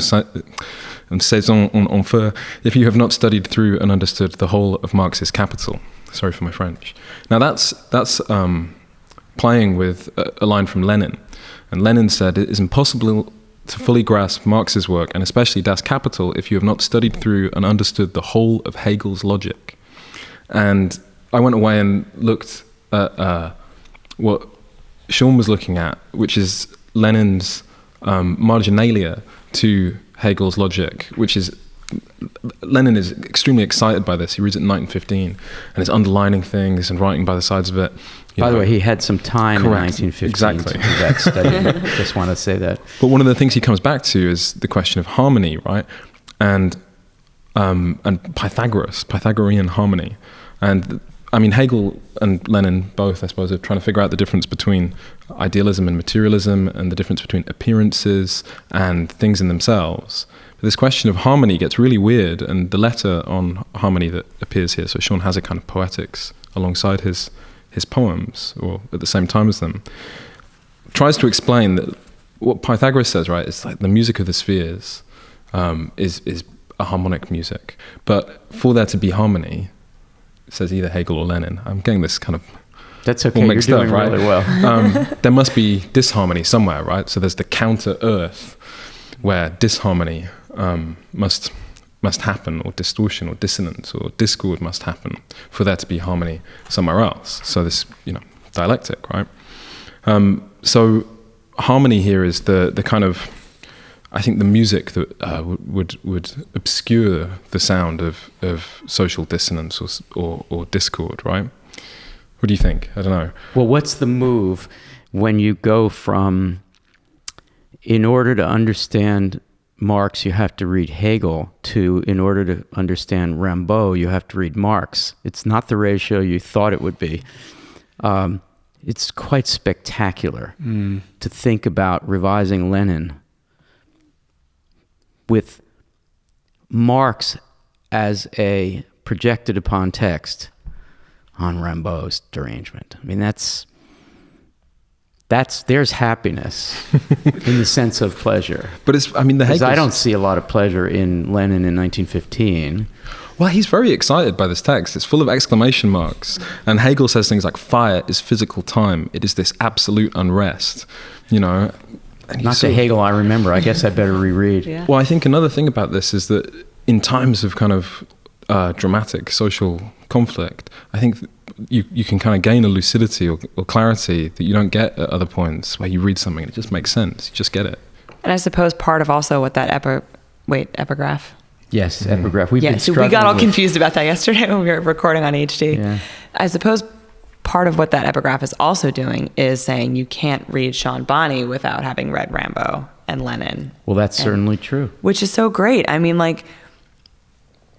saison en enfer, if you have not studied through and understood the whole of Marx's Capital." Sorry for my French. Now that's playing with a line from Lenin, and Lenin said, "It is impossible to fully grasp Marx's work, and especially Das Kapital, if you have not studied through and understood the whole of Hegel's logic." And I went away and looked at what Sean was looking at, which is Lenin's marginalia to Hegel's logic, which is, Lenin is extremely excited by this. He reads it in 1915 and is underlining things and writing by the sides of it. By the way, he had some time Correct. in 1915 Exactly. to do that study. Just want to say that. But one of the things he comes back to is the question of harmony, right? And Pythagorean harmony. And I mean, Hegel and Lenin both, I suppose, are trying to figure out the difference between idealism and materialism, and the difference between appearances and things in themselves. But this question of harmony gets really weird, and the letter on harmony that appears here, so Sean has a kind of poetics alongside his poems, or at the same time as them, tries to explain that what Pythagoras says, right, is like the music of the spheres is a harmonic music. But for there to be harmony, it says either Hegel or Lenin. I'm getting this kind of That's okay. all You're mixed doing up, right? really well. There must be disharmony somewhere, right? So there's the counter earth where disharmony must happen, or distortion or dissonance or discord must happen for there to be harmony somewhere else. So this, dialectic, right? So harmony here is the kind of, I think, the music that would obscure the sound of social dissonance or discord, right? What do you think? I don't know. Well, what's the move when you go from, in order to understand Marx, you have to read Hegel, to, in order to understand Rimbaud, you have to read Marx? It's not the ratio you thought it would be. It's quite spectacular to think about revising Lenin with Marx as a projected upon text on Rimbaud's derangement. I mean, there's happiness in the sense of pleasure. But because I don't see a lot of pleasure in Lenin in 1915. Well, he's very excited by this text. It's full of exclamation marks. And Hegel says things like, "Fire is physical time. It is this absolute unrest." And Not the Hegel I remember. I guess I better reread. Yeah. Well, I think another thing about this is that in times of kind of dramatic social conflict, I think you can kind of gain a lucidity or clarity that you don't get at other points where you read something and it just makes sense. You just get it. And I suppose part of also what that epigraph. Yes, epigraph. We got all confused about that yesterday when we were recording on HD. Yeah. I suppose part of what that epigraph is also doing is saying you can't read Sean Bonney without having read Rimbaud and Lenin. Well, that's certainly true. Which is so great. I mean, like,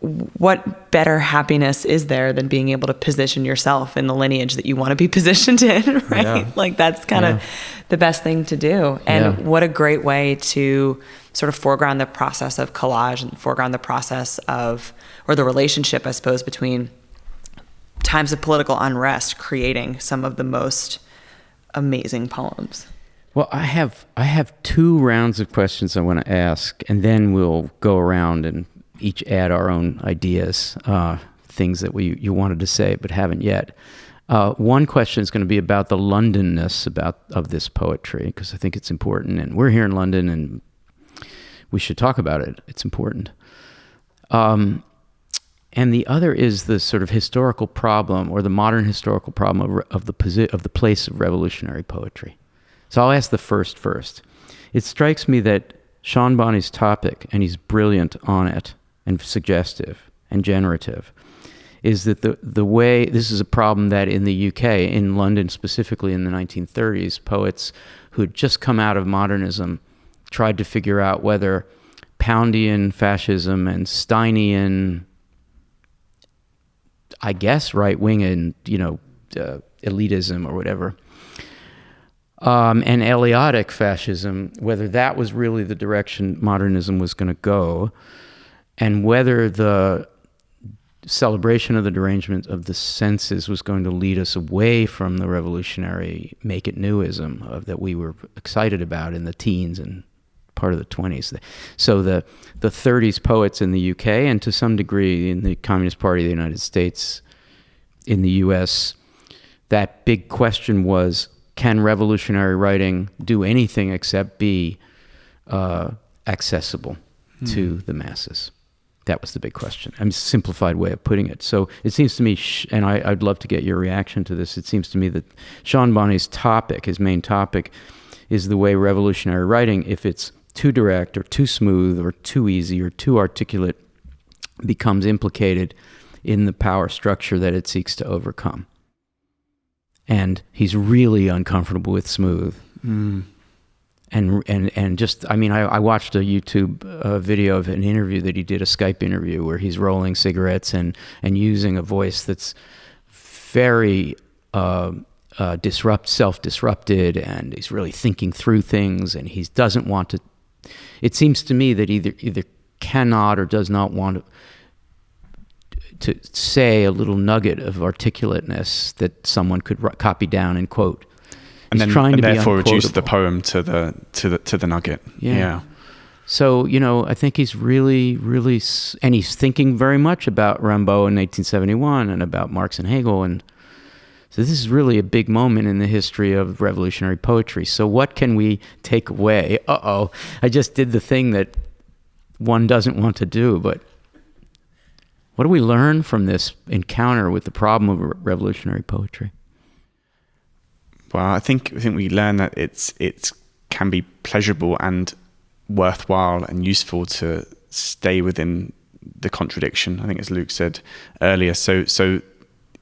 what better happiness is there than being able to position yourself in the lineage that you want to be positioned in, right? Yeah. Like that's kind of the best thing to do. And what a great way to sort of foreground the process of collage and foreground the process of, or the relationship, I suppose, between times of political unrest creating some of the most amazing poems. Well, I have 2 rounds of questions I want to ask, and then we'll go around and each add our own ideas, things that you wanted to say but haven't yet. One question is going to be about the Londonness of this poetry, because I think it's important, and we're here in London, and we should talk about it. It's important. And the other is the sort of historical problem, or the modern historical problem of the place of revolutionary poetry. So I'll ask the first. It strikes me that Sean Bonney's topic, and he's brilliant on it, and suggestive and generative, is that the way, this is a problem that in the UK, in London specifically in the 1930s, poets who had just come out of modernism tried to figure out whether Poundian fascism and Steinian, I guess, right-wing and, elitism or whatever, and Elliotic fascism, whether that was really the direction modernism was going to go, and whether the celebration of the derangement of the senses was going to lead us away from the revolutionary make it newism that we were excited about in the teens and part of the 20s. So the 30s poets in the UK, and to some degree in the Communist Party of the United States, in the US, that big question was, can revolutionary writing do anything except be accessible to the masses? That was the big question. A simplified way of putting it. So it seems to me, and I'd love to get your reaction to this, it seems to me that Sean Bonney's topic, his main topic, is the way revolutionary writing, if it's too direct or too smooth or too easy or too articulate, becomes implicated in the power structure that it seeks to overcome. And he's really uncomfortable with smooth. And just, I watched a YouTube video of an interview that he did, a Skype interview, where he's rolling cigarettes and using a voice that's very self-disrupted, and he's really thinking through things, and he doesn't want to. It seems to me that either cannot or does not want to say a little nugget of articulateness that someone could copy down and quote. And He's then trying to therefore be reduce the poem to the nugget. Yeah. So, I think he's really, really, and he's thinking very much about Rimbaud in 1871 and about Marx and Hegel. And so this is really a big moment in the history of revolutionary poetry. So what can we take away? I just did the thing that one doesn't want to do, but what do we learn from this encounter with the problem of revolutionary poetry? Well, I think we learn that it can be pleasurable and worthwhile and useful to stay within the contradiction. I think, as Luke said earlier. So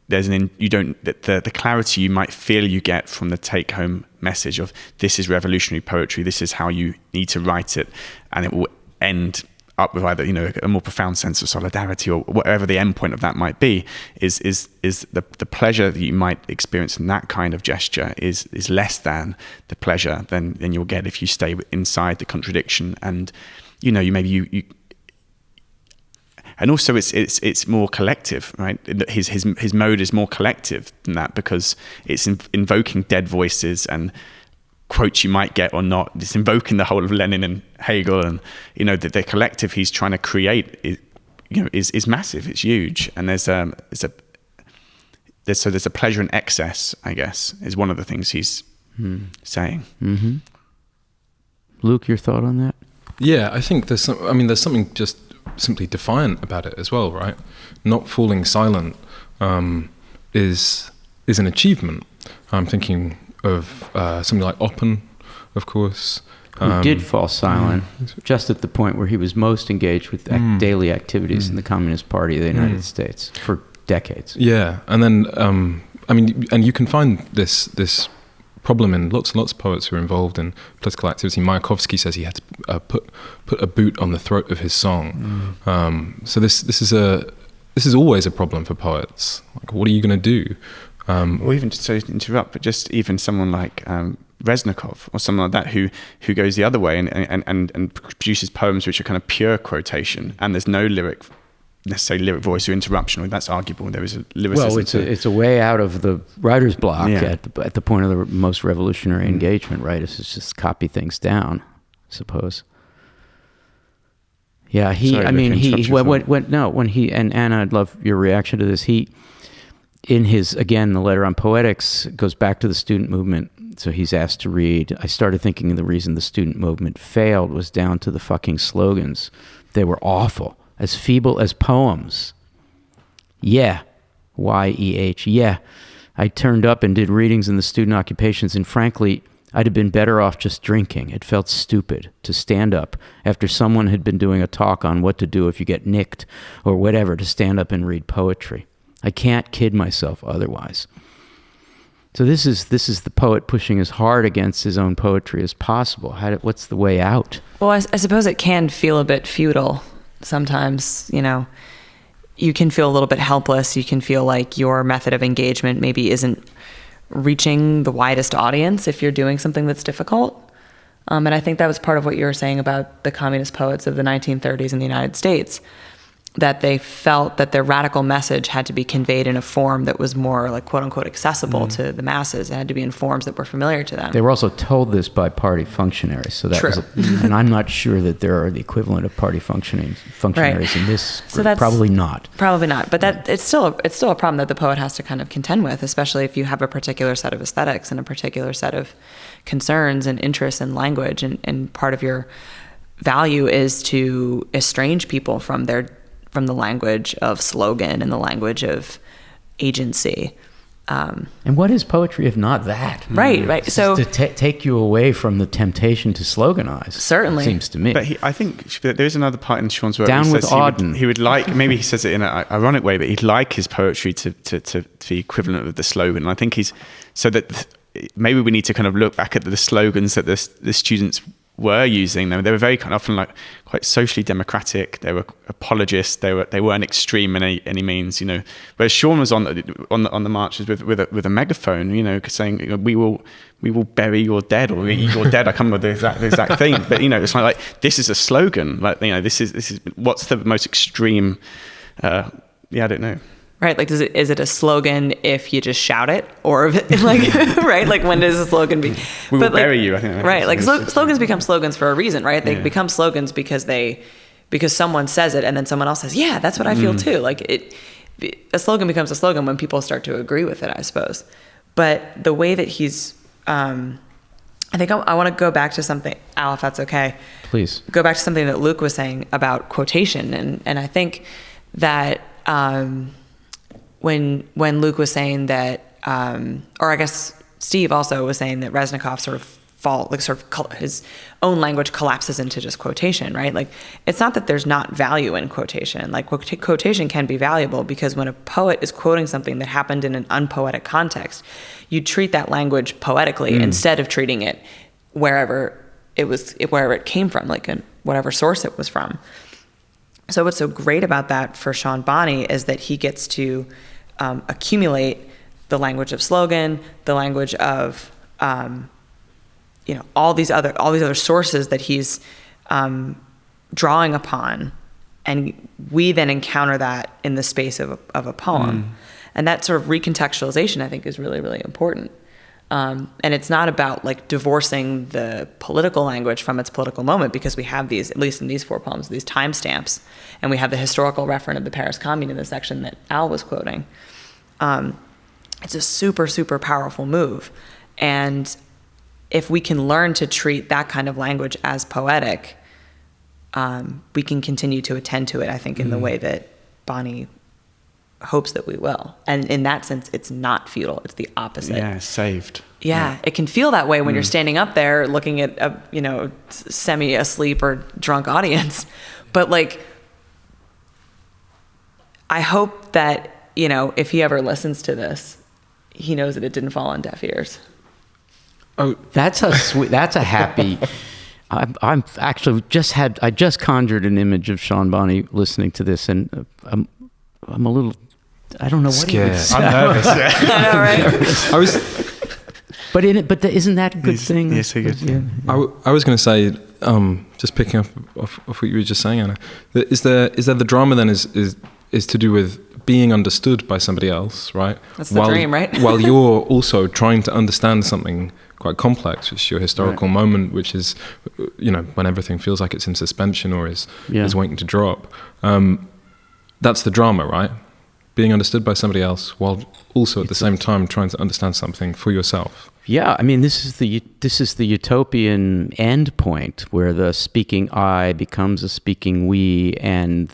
there's the clarity you might feel you get from the take-home message of this is revolutionary poetry. This is how you need to write it, and it will end up with either a more profound sense of solidarity, or whatever the end point of that might be, is the pleasure that you might experience in that kind of gesture is less than the pleasure than you'll get if you stay inside the contradiction, and you and also it's more collective, right? His mode is more collective than that, because it's invoking dead voices and quotes you might get or not. It's invoking the whole of Lenin and Hegel, and the collective he's trying to create is massive. It's huge, and there's a pleasure in excess, I guess, is one of the things he's saying. Mm-hmm. Luke, your thought on that? Yeah, I think there's something just simply defiant about it as well, right? Not falling silent is an achievement. I'm thinking of something like Oppen, of course. Who did fall silent just at the point where he was most engaged with daily activities in the Communist Party of the United States for decades. Yeah, and then and you can find this problem in lots and lots of poets who are involved in political activity. Mayakovsky says he had to put a boot on the throat of his song. So this is always a problem for poets. Like, what are you going to do? Or even, just to interrupt, but just even someone like Reznikov or someone like that who goes the other way and produces poems which are kind of pure quotation, and there's no necessarily lyric voice or interruption. Well, that's arguable. There is a lyricism. Well, it's a way out of the writer's block at the point of the most revolutionary engagement, right? It's just copy things down, I suppose. Yeah, when he, and Anna, I'd love your reaction to this. In his, again, the letter on poetics goes back to the student movement. So he's asked to read. I started thinking the reason the student movement failed was down to the fucking slogans. They were awful, as feeble as poems. Yeah, Y-E-H, yeah. I turned up and did readings in the student occupations, and frankly, I'd have been better off just drinking. It felt stupid to stand up after someone had been doing a talk on what to do if you get nicked or whatever, to stand up and read poetry. I can't kid myself otherwise. So this is the poet pushing as hard against his own poetry as possible. What's the way out? Well, I suppose it can feel a bit futile sometimes. You can feel a little bit helpless. You can feel like your method of engagement maybe isn't reaching the widest audience if you're doing something that's difficult. And I think that was part of what you were saying about the communist poets of the 1930s in the United States, that they felt that their radical message had to be conveyed in a form that was more like quote unquote accessible to the masses. It had to be in forms that were familiar to them. They were also told this by party functionaries. So that True. And I'm not sure that there are the equivalent of party functionaries Right. in this group. So that's probably not. Probably not. But it's still a problem that the poet has to kind of contend with, especially if you have a particular set of aesthetics and a particular set of concerns and interests in language, and part of your value is to estrange people from the language of slogan and the language of agency. And what is poetry if not that? Right. It's So to take you away from the temptation to sloganize. Certainly. It seems to me. But I think there is another part in Sean's work. Down he with says Auden. He would like, maybe he says it in an ironic way, but he'd like his poetry to be equivalent of the slogan. And I think so that maybe we need to kind of look back at the slogans that the students were using them. They were very kind of often like quite socially democratic. They were apologists. They weren't extreme in any means, Whereas Sean was on the marches with a megaphone, saying, we will bury your dead or eat your dead. I can't remember the exact thing, but it's like this is a slogan. Like this is what's the most extreme. I don't know. Right, like is it a slogan if you just shout it, or if it, like right, like when does a slogan be? We will bury you. I think. Right, like slogans become slogans for a reason, right? They become slogans because someone says it, and then someone else says, "Yeah, that's what I feel too." Like a slogan becomes a slogan when people start to agree with it, I suppose. But the way that he's, I think I want to go back to something, Al, if that's okay. Please go back to something that Luke was saying about quotation, and I think that. When Luke was saying that, or I guess Steve also was saying that Reznikov his own language collapses into just quotation, right? Like, it's not that there's not value in quotation. Like, quotation can be valuable because when a poet is quoting something that happened in an unpoetic context, you treat that language poetically instead of treating it wherever it came from, like in whatever source it was from. So what's so great about that for Sean Bonney is that he gets to accumulate the language of slogan, the language of all these other sources that he's drawing upon, and we then encounter that in the space of a poem, and that sort of recontextualization I think is really, really important. And it's not about like divorcing the political language from its political moment, because we have these, at least in these 4 poems, these timestamps, and we have the historical referent of the Paris Commune in the section that Al was quoting. It's a super, super powerful move. And if we can learn to treat that kind of language as poetic, we can continue to attend to it, I think, in the way that Bonney hopes that we will. And in that sense, it's not futile. It's the opposite. Yeah, saved. Yeah, it can feel that way when you're standing up there looking at a semi-asleep or drunk audience. But like, I hope that, if he ever listens to this, he knows that it didn't fall on deaf ears. Oh, That's a sweet. That's a happy. I'm actually I just conjured an image of Sean Bonney listening to this, and I'm a little. I don't know what he would Scared. say. I'm nervous. Yeah. I know, right? I was Isn't that a good thing? Yes, a good thing. I was going to say, just picking up off what you were just saying, Anna. Is there the drama then is to do with being understood by somebody else, right? That's the dream, right? While you're also trying to understand something quite complex, which is your historical moment, which is, when everything feels like it's in suspension or is waiting to drop. That's the drama, right? Being understood by somebody else while also at the same time trying to understand something for yourself. Yeah, I mean, this is the utopian end point where the speaking I becomes a speaking we, and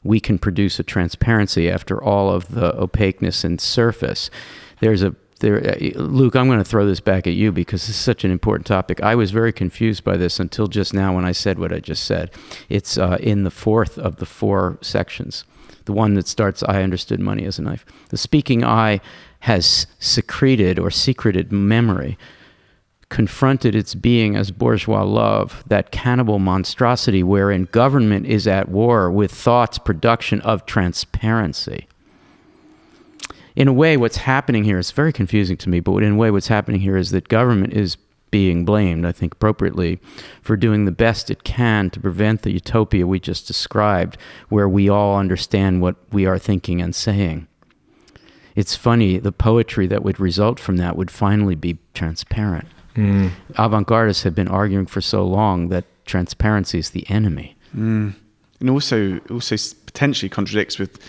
we can produce a transparency after all of the opaqueness and surface. Luke, I'm going to throw this back at you because this is such an important topic. I was very confused by this until just now when I said what I just said. It's in the fourth of the 4 sections, the one that starts, I understood money as a knife. The speaking I has secreted memory, confronted its being as bourgeois love, that cannibal monstrosity wherein government is at war with thought's production of transparency. In a way, what's happening here is very confusing to me, but in a way, what's happening here is that government is being blamed, I think appropriately, for doing the best it can to prevent the utopia we just described, where we all understand what we are thinking and saying. It's funny, the poetry that would result from that would finally be transparent. Avant-gardists have been arguing for so long that transparency is the enemy. And also potentially contradicts with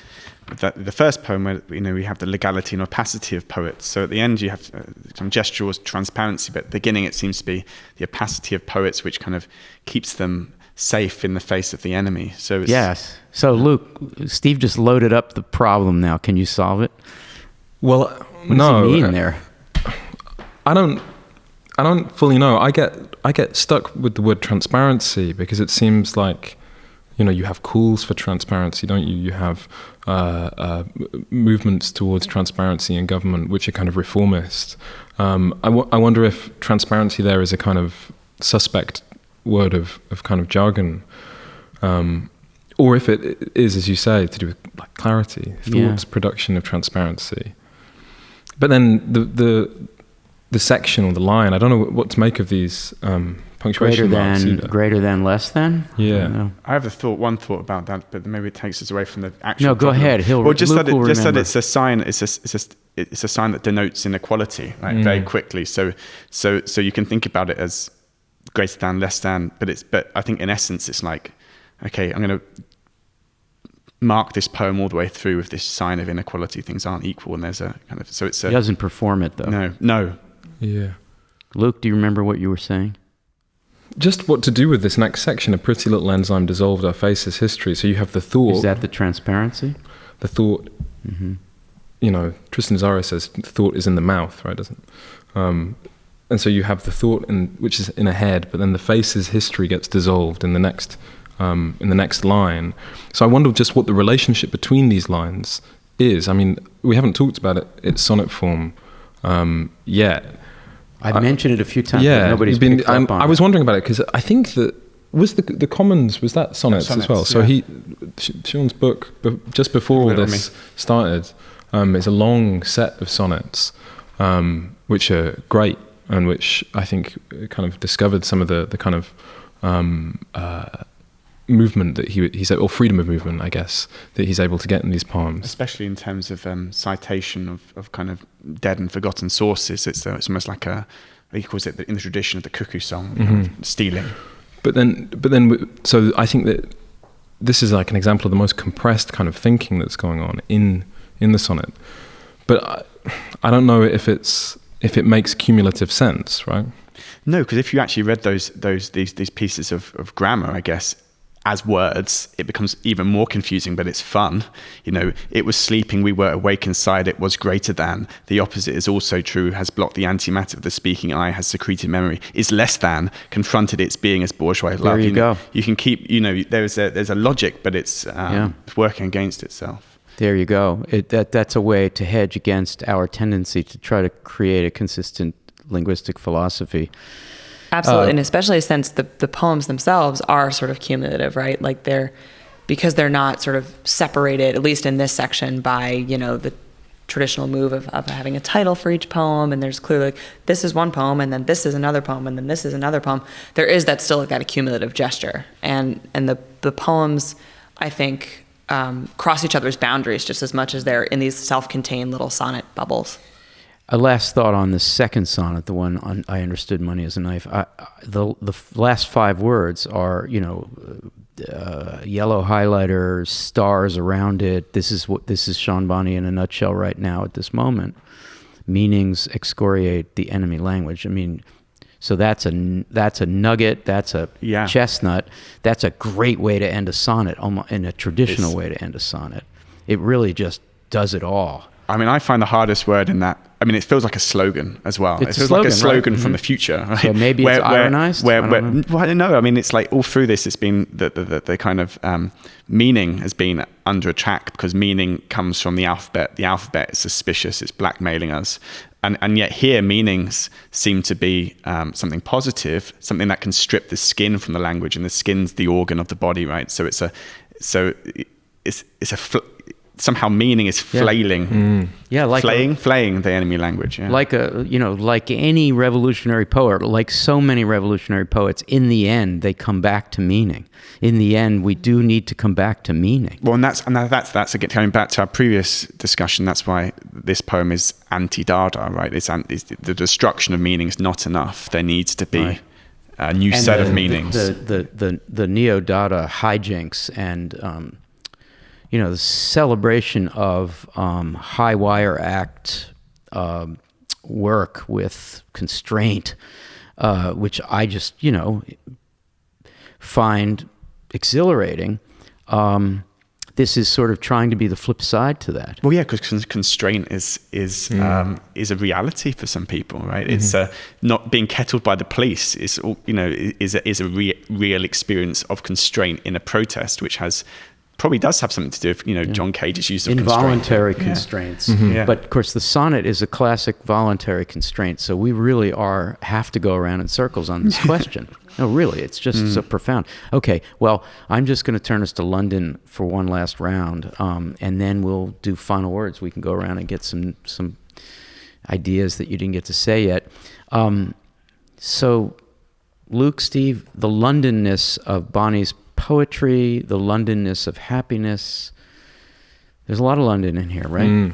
the first poem where we have the legality and opacity of poets. So at the end you have some gesture towards transparency, but at the beginning it seems to be the opacity of poets, which kind of keeps them safe in the face of the enemy. So yes. So Luke, Steve just loaded up the problem now. Can you solve it? Well, What does he mean there? I don't fully know. I get stuck with the word transparency because it seems like, you have calls for transparency, don't you? You have movements towards transparency in government, which are kind of reformist. I wonder if transparency there is a kind of suspect word of kind of jargon, or if it is, as you say, to do with like clarity, thoughts, production of transparency. But then the section or the line, I don't know what to make of these punctuation marks either. Greater than, less than? Yeah. I have one thought about that, but maybe it takes us away from the actual No, go problem. ahead. That it's a sign. It's a sign that denotes inequality, right? Very quickly. So you can think about it as greater than, less than, but I think in essence it's like, okay, I'm going to mark this poem all the way through with this sign of inequality. Things aren't equal, and there's a kind of He doesn't perform it though. No. Yeah. Luke, do you remember what you were saying? Just what to do with this next section, a pretty little enzyme dissolved our faces history. So you have the thought. Is that the transparency? The thought, Tristan Tzara says thought is in the mouth, right? Doesn't and so you have the thought, which is in a head, but then the faces history gets dissolved in the next line. So I wonder just what the relationship between these lines is. I mean, we haven't talked about it in sonnet form yet. I've mentioned it a few times, yeah, but nobody's picked up on it. I was wondering about it because I think that was the Commons, was that sonnets as well? So Sean's book, just before all this started, is a long set of sonnets, which are great and which I think kind of discovered some of the kind of movement that he said, or freedom of movement, I guess, that he's able to get in these poems. Especially in terms of citation of kind of dead and forgotten sources. It's almost like he calls it in the tradition of the cuckoo song, kind of stealing. But then, so I think that this is like an example of the most compressed kind of thinking that's going on in the sonnet. But I don't know if it makes cumulative sense, right? No, because if you actually read these pieces of grammar, I guess, as words, it becomes even more confusing, but it's fun. It was sleeping, we were awake inside, it was greater than. The opposite is also true, has blocked the antimatter of the speaking I, has secreted memory, is less than, confronted its being as bourgeois love. There you go. You can keep, there's a logic, but it's working against itself. There you go. That's a way to hedge against our tendency to try to create a consistent linguistic philosophy. Absolutely, and especially since the poems themselves are sort of cumulative, right? Like because they're not sort of separated, at least in this section, by, the traditional move of having a title for each poem, and there's clearly like, this is one poem, and then this is another poem, and then this is another poem. There is still like that accumulative gesture, and the poems, I think, cross each other's boundaries just as much as they're in these self-contained little sonnet bubbles. A last thought on the second sonnet, the one on "I understood money as a knife." The last 5 words are, yellow highlighter, stars around it. This is Sean Bonney in a nutshell right now at this moment. Meanings excoriate the enemy language. I mean, so that's a nugget. That's a chestnut. That's a great way to end a sonnet, in a traditional way to end a sonnet. It really just does it all. I mean, I find the hardest word in that. I mean, it feels like a slogan as well. It feels like a slogan from the future. Right? So maybe it's ironized? Well, I don't know. I mean, it's like all through this, it's been the kind of meaning has been under attack because meaning comes from the alphabet. The alphabet is suspicious. It's blackmailing us. And yet here, meanings seem to be something positive, something that can strip the skin from the language, and the skin's the organ of the body, right? So somehow meaning is flailing. Like flaying the enemy language. Yeah. Like any revolutionary poet, like so many revolutionary poets, in the end they come back to meaning. In the end, we do need to come back to meaning. Well, and that's again coming back to our previous discussion. That's why this poem is anti-Dada, right? It's the destruction of meaning is not enough. There needs to be a new set of meanings. The neo-Dada hijinks and the celebration of high wire act work with constraint, which I just, find exhilarating. This is sort of trying to be the flip side to that. Well, yeah, because constraint is a reality for some people, right? Mm-hmm. It's not being kettled by the police. Is a real experience of constraint in a protest, which probably does have something to do with John Cage's use of involuntary constraints. Mm-hmm. Yeah. But of course, the sonnet is a classic voluntary constraint. So we really have to go around in circles on this question. No, really, it's just so profound. Okay, well, I'm just going to turn us to London for one last round, and then we'll do final words. We can go around and get some ideas that you didn't get to say yet. So, Luke, Steve, the Londonness of Bonney's poetry, the Londonness of happiness. There's a lot of London in here, right?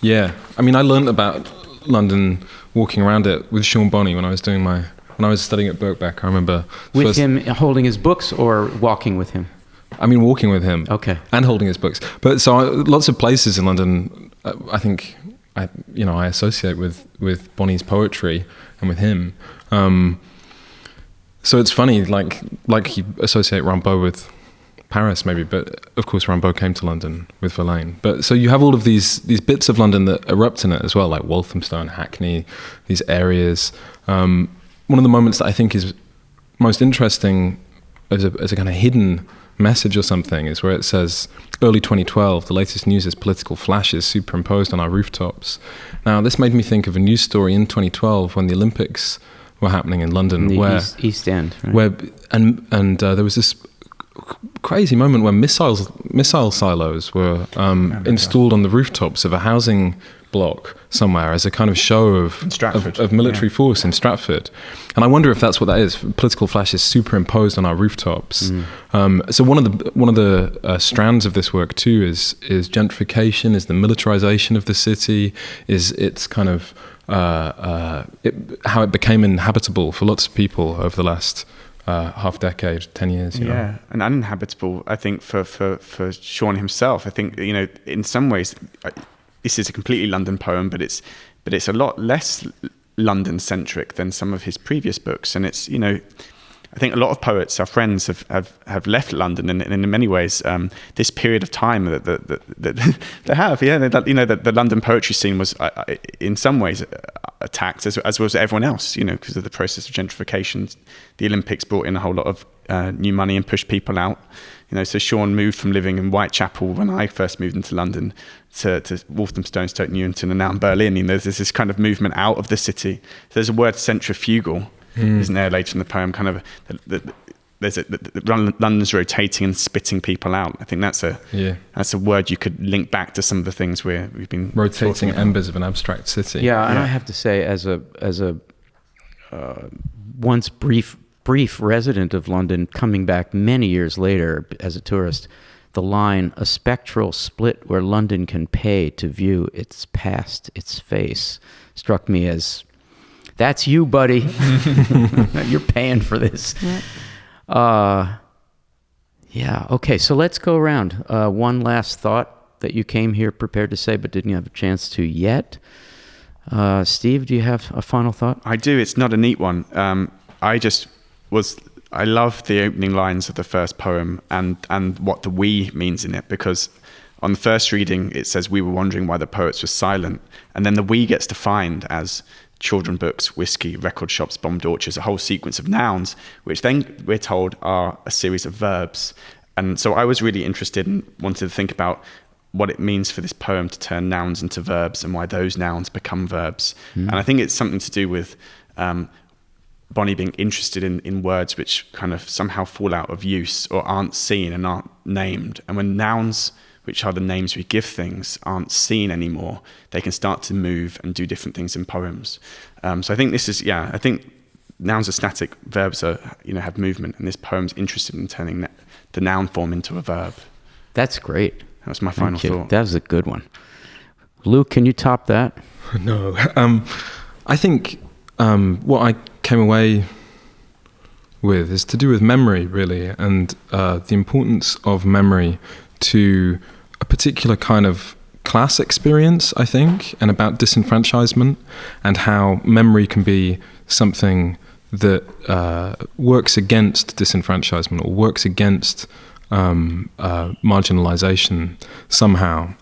Yeah. I mean, I learned about London walking around it with Sean Bonney when I was studying at Birkbeck. I remember with him holding his books or walking with him. I mean, walking with him. Okay. And holding his books. But lots of places in London, I think I associate with Bonney's poetry and with him. So it's funny, like you associate Rimbaud with Paris maybe, but of course Rimbaud came to London with Verlaine. But so you have all of these bits of London that erupt in it as well, like Walthamstow and Hackney, these areas. One of the moments that I think is most interesting as a kind of hidden message or something is where it says, early 2012, the latest news is political flashes superimposed on our rooftops. Now, this made me think of a news story in 2012 when the Olympics were happening in London, in where East End, right? where there was this crazy moment where missile silos were installed on the rooftops of a housing block somewhere as a kind of show of military force in Stratford. And I wonder if that's what that is. Political flashes superimposed on our rooftops. So one of the strands of this work too is gentrification, is the militarization of the city, is its kind of how it became inhabitable for lots of people over the last half decade, 10 years. You know? And uninhabitable, I think, for Sean himself. I think, in some ways, this is a completely London poem, but it's a lot less London-centric than some of his previous books. And it's, I think a lot of poets, our friends, have left London, and in many ways, this period of time that they have, the London poetry scene was, in some ways, attacked, as was everyone else, because of the process of gentrification. The Olympics brought in a whole lot of new money and pushed people out. So Sean moved from living in Whitechapel when I first moved into London to Walthamstow, Stoke Newington, and now in Berlin. There's this kind of movement out of the city. There's a word centrifugal, isn't there, later in the poem? Kind of London's rotating and spitting people out. I think that's a word you could link back to some of the things we've been rotating embers of an abstract city. Yeah, and I have to say, as a once brief resident of London, coming back many years later as a tourist, the line, "a spectral split where London can pay to view its past, its face," struck me as, that's you, buddy. You're paying for this. Yeah. Okay, so let's go around. One last thought that you came here prepared to say but didn't have a chance to yet. Steve, do you have a final thought? I do. It's not a neat one. I love the opening lines of the first poem and what the "we" means in it, because on the first reading it says we were wondering why the poets were silent, and then the "we" gets defined as children books, whiskey, record shops, bombed orchards, a whole sequence of nouns, which then we're told are a series of verbs. And so I was really interested and wanted to think about what it means for this poem to turn nouns into verbs and why those nouns become verbs. And I think it's something to do with Bonney being interested in words which kind of somehow fall out of use or aren't seen and aren't named. And when nouns, which are the names we give things, aren't seen anymore, they can start to move and do different things in poems. So I think I think nouns are static, verbs are, have movement, and this poem's interested in turning the noun form into a verb. That's great. That was my final thought. That was a good one. Luke, can you top that? No. I think what I came away with is to do with memory, really, and the importance of memory to a particular kind of class experience, I think, and about disenfranchisement, and how memory can be something that works against disenfranchisement or works against marginalization somehow.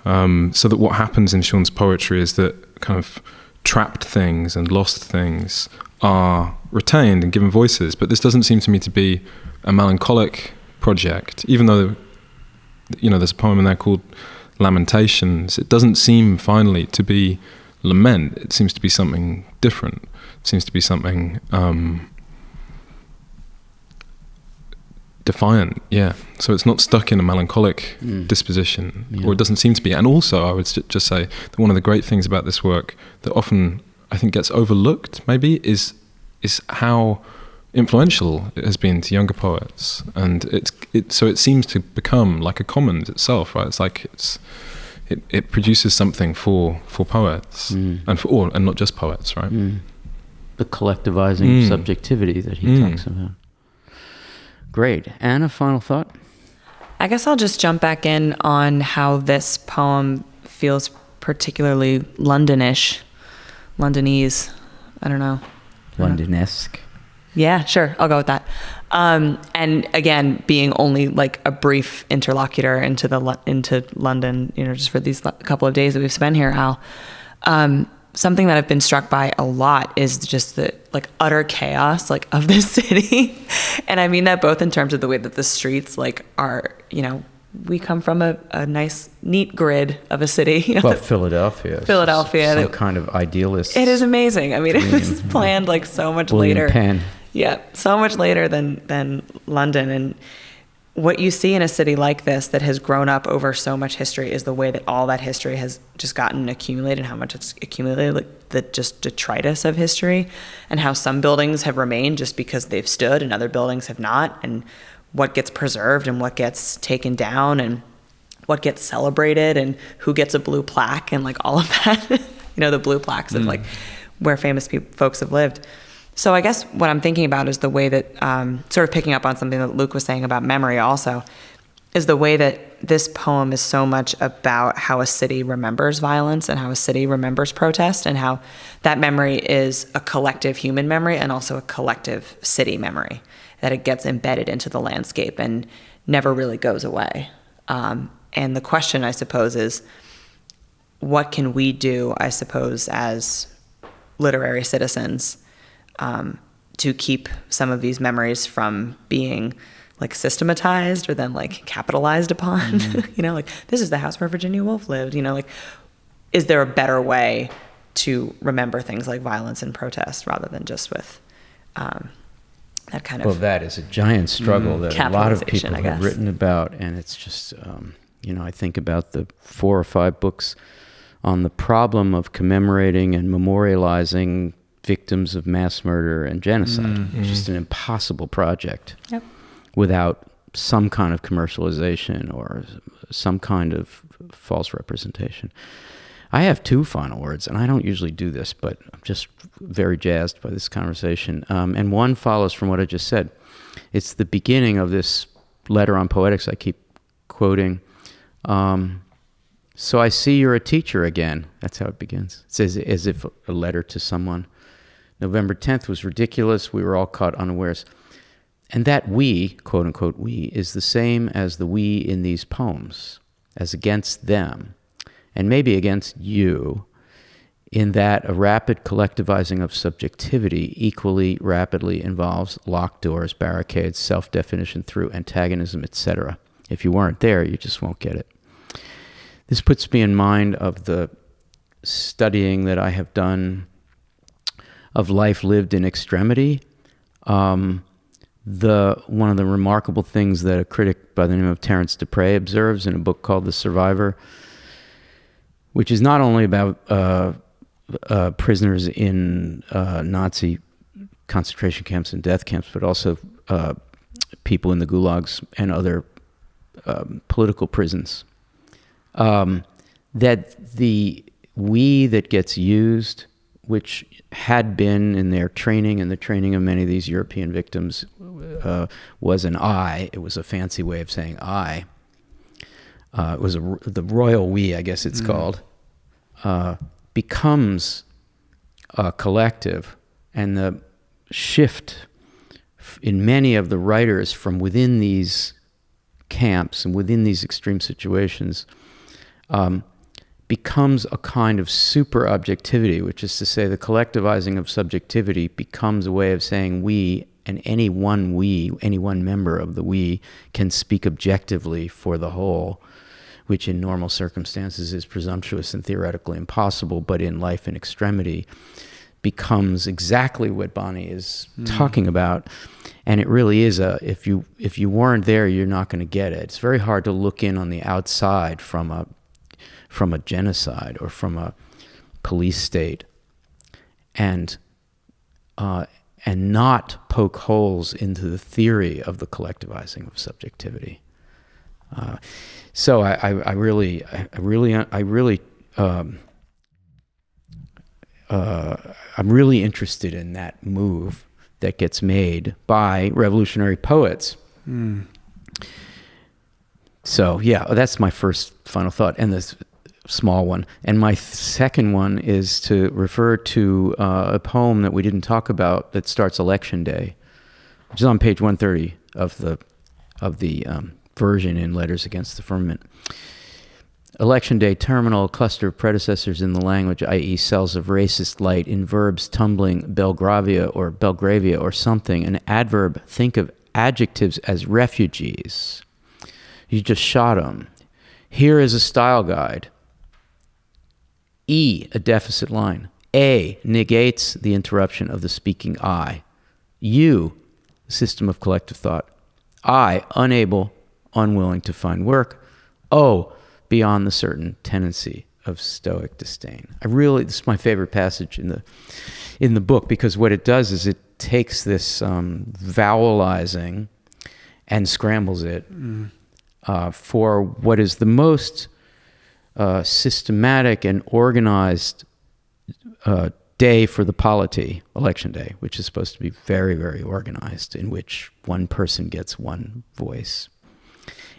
So that what happens in Sean's poetry is that kind of trapped things and lost things are retained and given voices, but this doesn't seem to me to be a melancholic project, even though there's a poem in there called Lamentations. It doesn't seem finally to be lament. It seems to be something different. It seems to be something defiant, yeah. So it's not stuck in a melancholic disposition, or it doesn't seem to be. And also, I would just say that one of the great things about this work that often I think gets overlooked, maybe, is how influential it has been to younger poets, and so it seems to become like a commons itself, right? It's like it produces something for poets and not just poets, right? The collectivizing subjectivity that he talks about. Great. Anna, final thought? I guess I'll just jump back in on how this poem feels particularly Londonish, Londonese. I don't know. Londonesque. Yeah, sure. I'll go with that. And again, being only like a brief interlocutor into London, just for these couple of days that we've spent here, Al. Something that I've been struck by a lot is just the like utter chaos like of this city. And I mean that both in terms of the way that the streets like are, we come from a nice, neat grid of a city. Well, Philadelphia. So kind of idealist. It is amazing. I mean, it was planned like so much later. Penn. Yeah, so much later than London. And what you see in a city like this that has grown up over so much history is the way that all that history has just gotten accumulated, how much it's accumulated, like the just detritus of history, and how some buildings have remained just because they've stood and other buildings have not, and what gets preserved and what gets taken down and what gets celebrated and who gets a blue plaque and like all of that, the blue plaques of like where famous folks have lived. So I guess what I'm thinking about is the way that, sort of picking up on something that Luke was saying about memory also, is the way that this poem is so much about how a city remembers violence and how a city remembers protest, and how that memory is a collective human memory and also a collective city memory, that it gets embedded into the landscape and never really goes away. And the question, I suppose, is what can we do, I suppose, as literary citizens to keep some of these memories from being like systematized or then like capitalized upon. You know, like this is the house where Virginia Woolf lived. You know, like is there a better way to remember things like violence and protest rather than just with that kind of. Well, that is a giant struggle that a lot of people I have guess. written about, and it's just, you know, I think about the 4 or 5 books on the problem of commemorating and memorializing victims of mass murder and genocide. It's just an impossible project without some kind of commercialization or some kind of false representation. I have 2 final words, and I don't usually do this, but I'm just very jazzed by this conversation. And one follows from what I just said. It's the beginning of this letter on poetics I keep quoting. So I see you're a teacher again. That's how it begins. It says as if a letter to someone. November 10th was ridiculous. We were all caught unawares. And that we, quote unquote we, is the same as the we in these poems, as against them, and maybe against you, in that a rapid collectivizing of subjectivity equally rapidly involves locked doors, barricades, self-definition through antagonism, etc. If you weren't there, you just won't get it. This puts me in mind of the studying that I have done of life lived in extremity. One of the remarkable things that a critic by the name of Terence Dupre observes in a book called The Survivor, which is not only about prisoners in Nazi concentration camps and death camps, but also people in the gulags and other political prisons, that the we that gets used, which had been in their training and the training of many of these European victims, was an I. It was a fancy way of saying I. It was the royal we, I guess it's called, becomes a collective, and the shift in many of the writers from within these camps and within these extreme situations becomes a kind of super objectivity, which is to say the collectivizing of subjectivity becomes a way of saying we, and any one we, any one member of the we can speak objectively for the whole, which in normal circumstances is presumptuous and theoretically impossible, but in life in extremity becomes exactly what Bonney is talking about. And it really is if you weren't there, you're not going to get it. It's very hard to look in on the outside from a genocide or from a police state and not poke holes into the theory of the collectivizing of subjectivity. So I'm really interested in that move that gets made by revolutionary poets. So yeah, that's my first final thought, and this small one. And my second one is to refer to a poem that we didn't talk about that starts Election Day, which is on page 130 of the version in Letters Against the Firmament. Election Day, terminal, a cluster of predecessors in the language, i.e. cells of racist light in verbs tumbling Belgravia or something. An adverb, think of adjectives as refugees. You just shot them. Here is a style guide. E, a deficit line. A, negates the interruption of the speaking I. U, the system of collective thought. I, unable, unwilling to find work. O, beyond the certain tendency of stoic disdain. This is my favorite passage in the book, because what it does is it takes this vowelizing and scrambles it for what is the most systematic and organized day for the polity, Election Day, which is supposed to be very, very organized, in which one person gets one voice.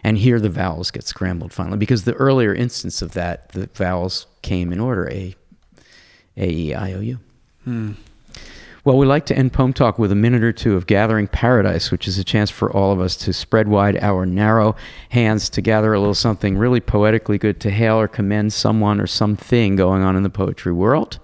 And here the vowels get scrambled finally, because the earlier instance of that, the vowels came in order, A, E, I, O, U. Well, we like to end Poem Talk with a minute or two of gathering paradise, which is a chance for all of us to spread wide our narrow hands to gather a little something really poetically good to hail or commend someone or something going on in the poetry world.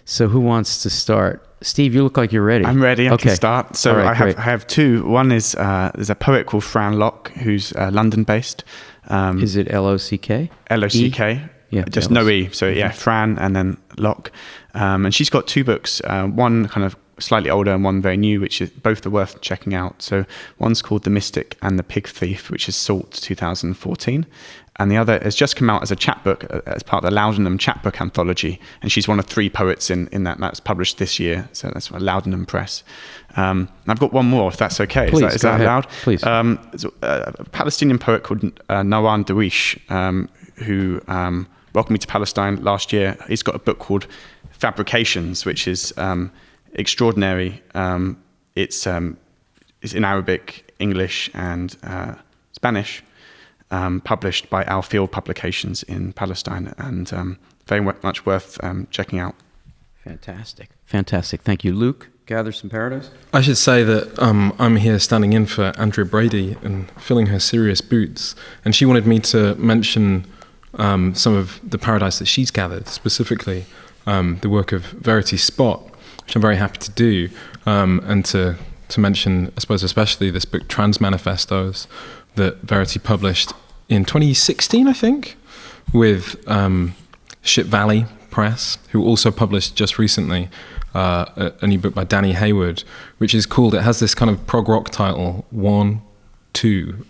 So who wants to start? Steve, you look like you're ready. I'm ready. I can start. So All right, I have two. One is there's a poet called Fran Locke who's London-based. Is it L-O-C-K? L-O-C-K. Yeah, just no E. So yeah, Fran and then Locke. And she's got two books, one kind of slightly older and one very new, which is both are worth checking out. So one's called The Mystic and the Pig Thief, which is Salt 2014. And the other has just come out as a chapbook, as part of the Loudenham chapbook anthology. And she's one of three poets in that. That's published this year. So that's from Loudenham Press. And I've got one more, if that's okay. Please, is that allowed? Please. There's a Palestinian poet called Nawaan Dawish, who welcomed me to Palestine last year. He's got a book called Fabrications, which is extraordinary. It's in Arabic, English, and Spanish. Published by Al Field Publications in Palestine, and very much worth checking out. Fantastic. Thank you. Luke, Gather Some Paradise? I should say that I'm here standing in for Andrea Brady and filling her serious boots, and she wanted me to mention some of the paradise that she's gathered, specifically the work of Verity Spot, which I'm very happy to do, and to mention, I suppose, especially this book, Trans Manifestos, that Verity published in 2016, I think, with Ship Valley Press, who also published just recently a new book by Danny Hayward, which is called, it has this kind of prog rock title, 1, 2,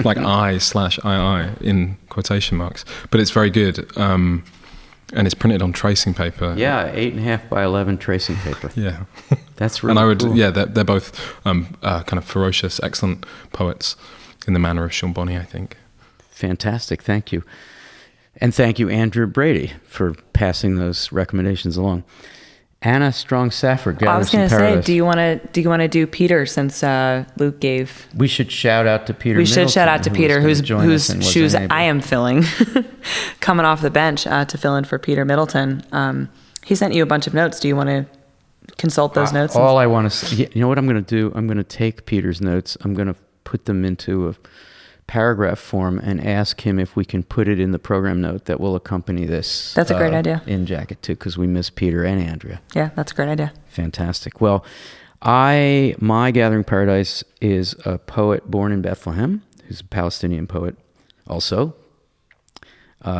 like I/II in quotation marks, but it's very good. And it's printed on tracing paper. Yeah, 8.5 by 11 tracing paper. Yeah. That's really cool. Yeah, they're both kind of ferocious, excellent poets in the manner of Sean Bonney, I think. Fantastic, thank you. And thank you, Andrew Brady, for passing those recommendations along. Anna Strong Safford, I was going to say, do you want to do Peter, since Luke gave? We should shout out to Peter. We should shout out to Peter, whose shoes I am filling, coming off the bench to fill in for Peter Middleton. He sent you a bunch of notes. Do you want to consult those notes? All I want to say, you know what I'm going to do? I'm going to take Peter's notes. I'm going to put them into a paragraph form and ask him if we can put it in the program note that will accompany this. That's a great idea. In Jacket too, because we miss Peter and Andrea. Yeah, that's a great idea. Fantastic. Well, my Gathering Paradise is a poet born in Bethlehem, who's a Palestinian poet also.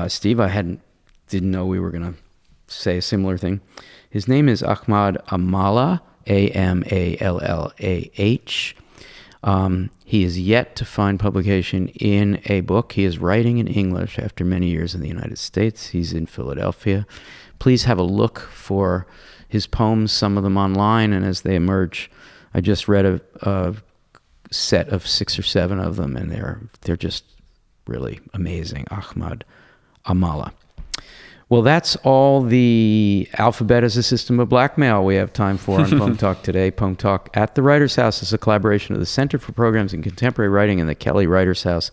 Steve, didn't know we were going to say a similar thing. His name is Ahmad Amallah, Amallah. He is yet to find publication in a book. He is writing in English after many years in the United States. He's in Philadelphia. Please have a look for his poems, some of them online, and as they emerge, I just read a set of 6 or 7 of them, and they're just really amazing. Ahmad Amallah. Well, that's all the alphabet as a system of blackmail we have time for on PoemTalk today. PoemTalk at the Writers' House is a collaboration of the Center for Programs in Contemporary Writing and the Kelly Writers' House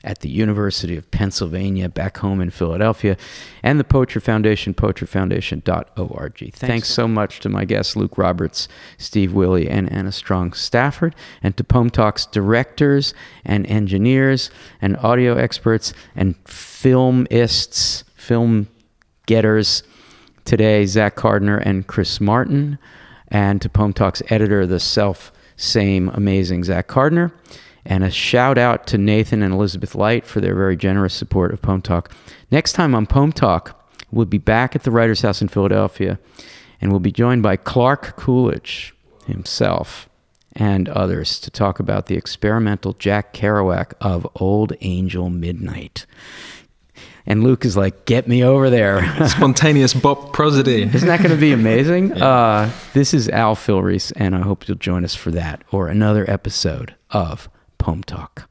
at the University of Pennsylvania, back home in Philadelphia, and the Poetry Foundation, poetryfoundation.org. Thanks so much to my guests, Luke Roberts, Steve Willey, and Anna Strong Safford, and to PoemTalk's directors and engineers and audio experts and filmists, film getters today, Zach Gardner and Chris Martin, and to PoemTalk's editor, the self-same amazing Zach Gardner, and a shout out to Nathan and Elizabeth Light for their very generous support of PoemTalk. Next time on PoemTalk, we'll be back at the Writers' House in Philadelphia, and we'll be joined by Clark Coolidge himself and others to talk about the experimental Jack Kerouac of Old Angel Midnight. And Luke is like, get me over there. Spontaneous bop prosody. Isn't that going to be amazing? Yeah. This is Al Filreis, and I hope you'll join us for that or another episode of PoemTalk.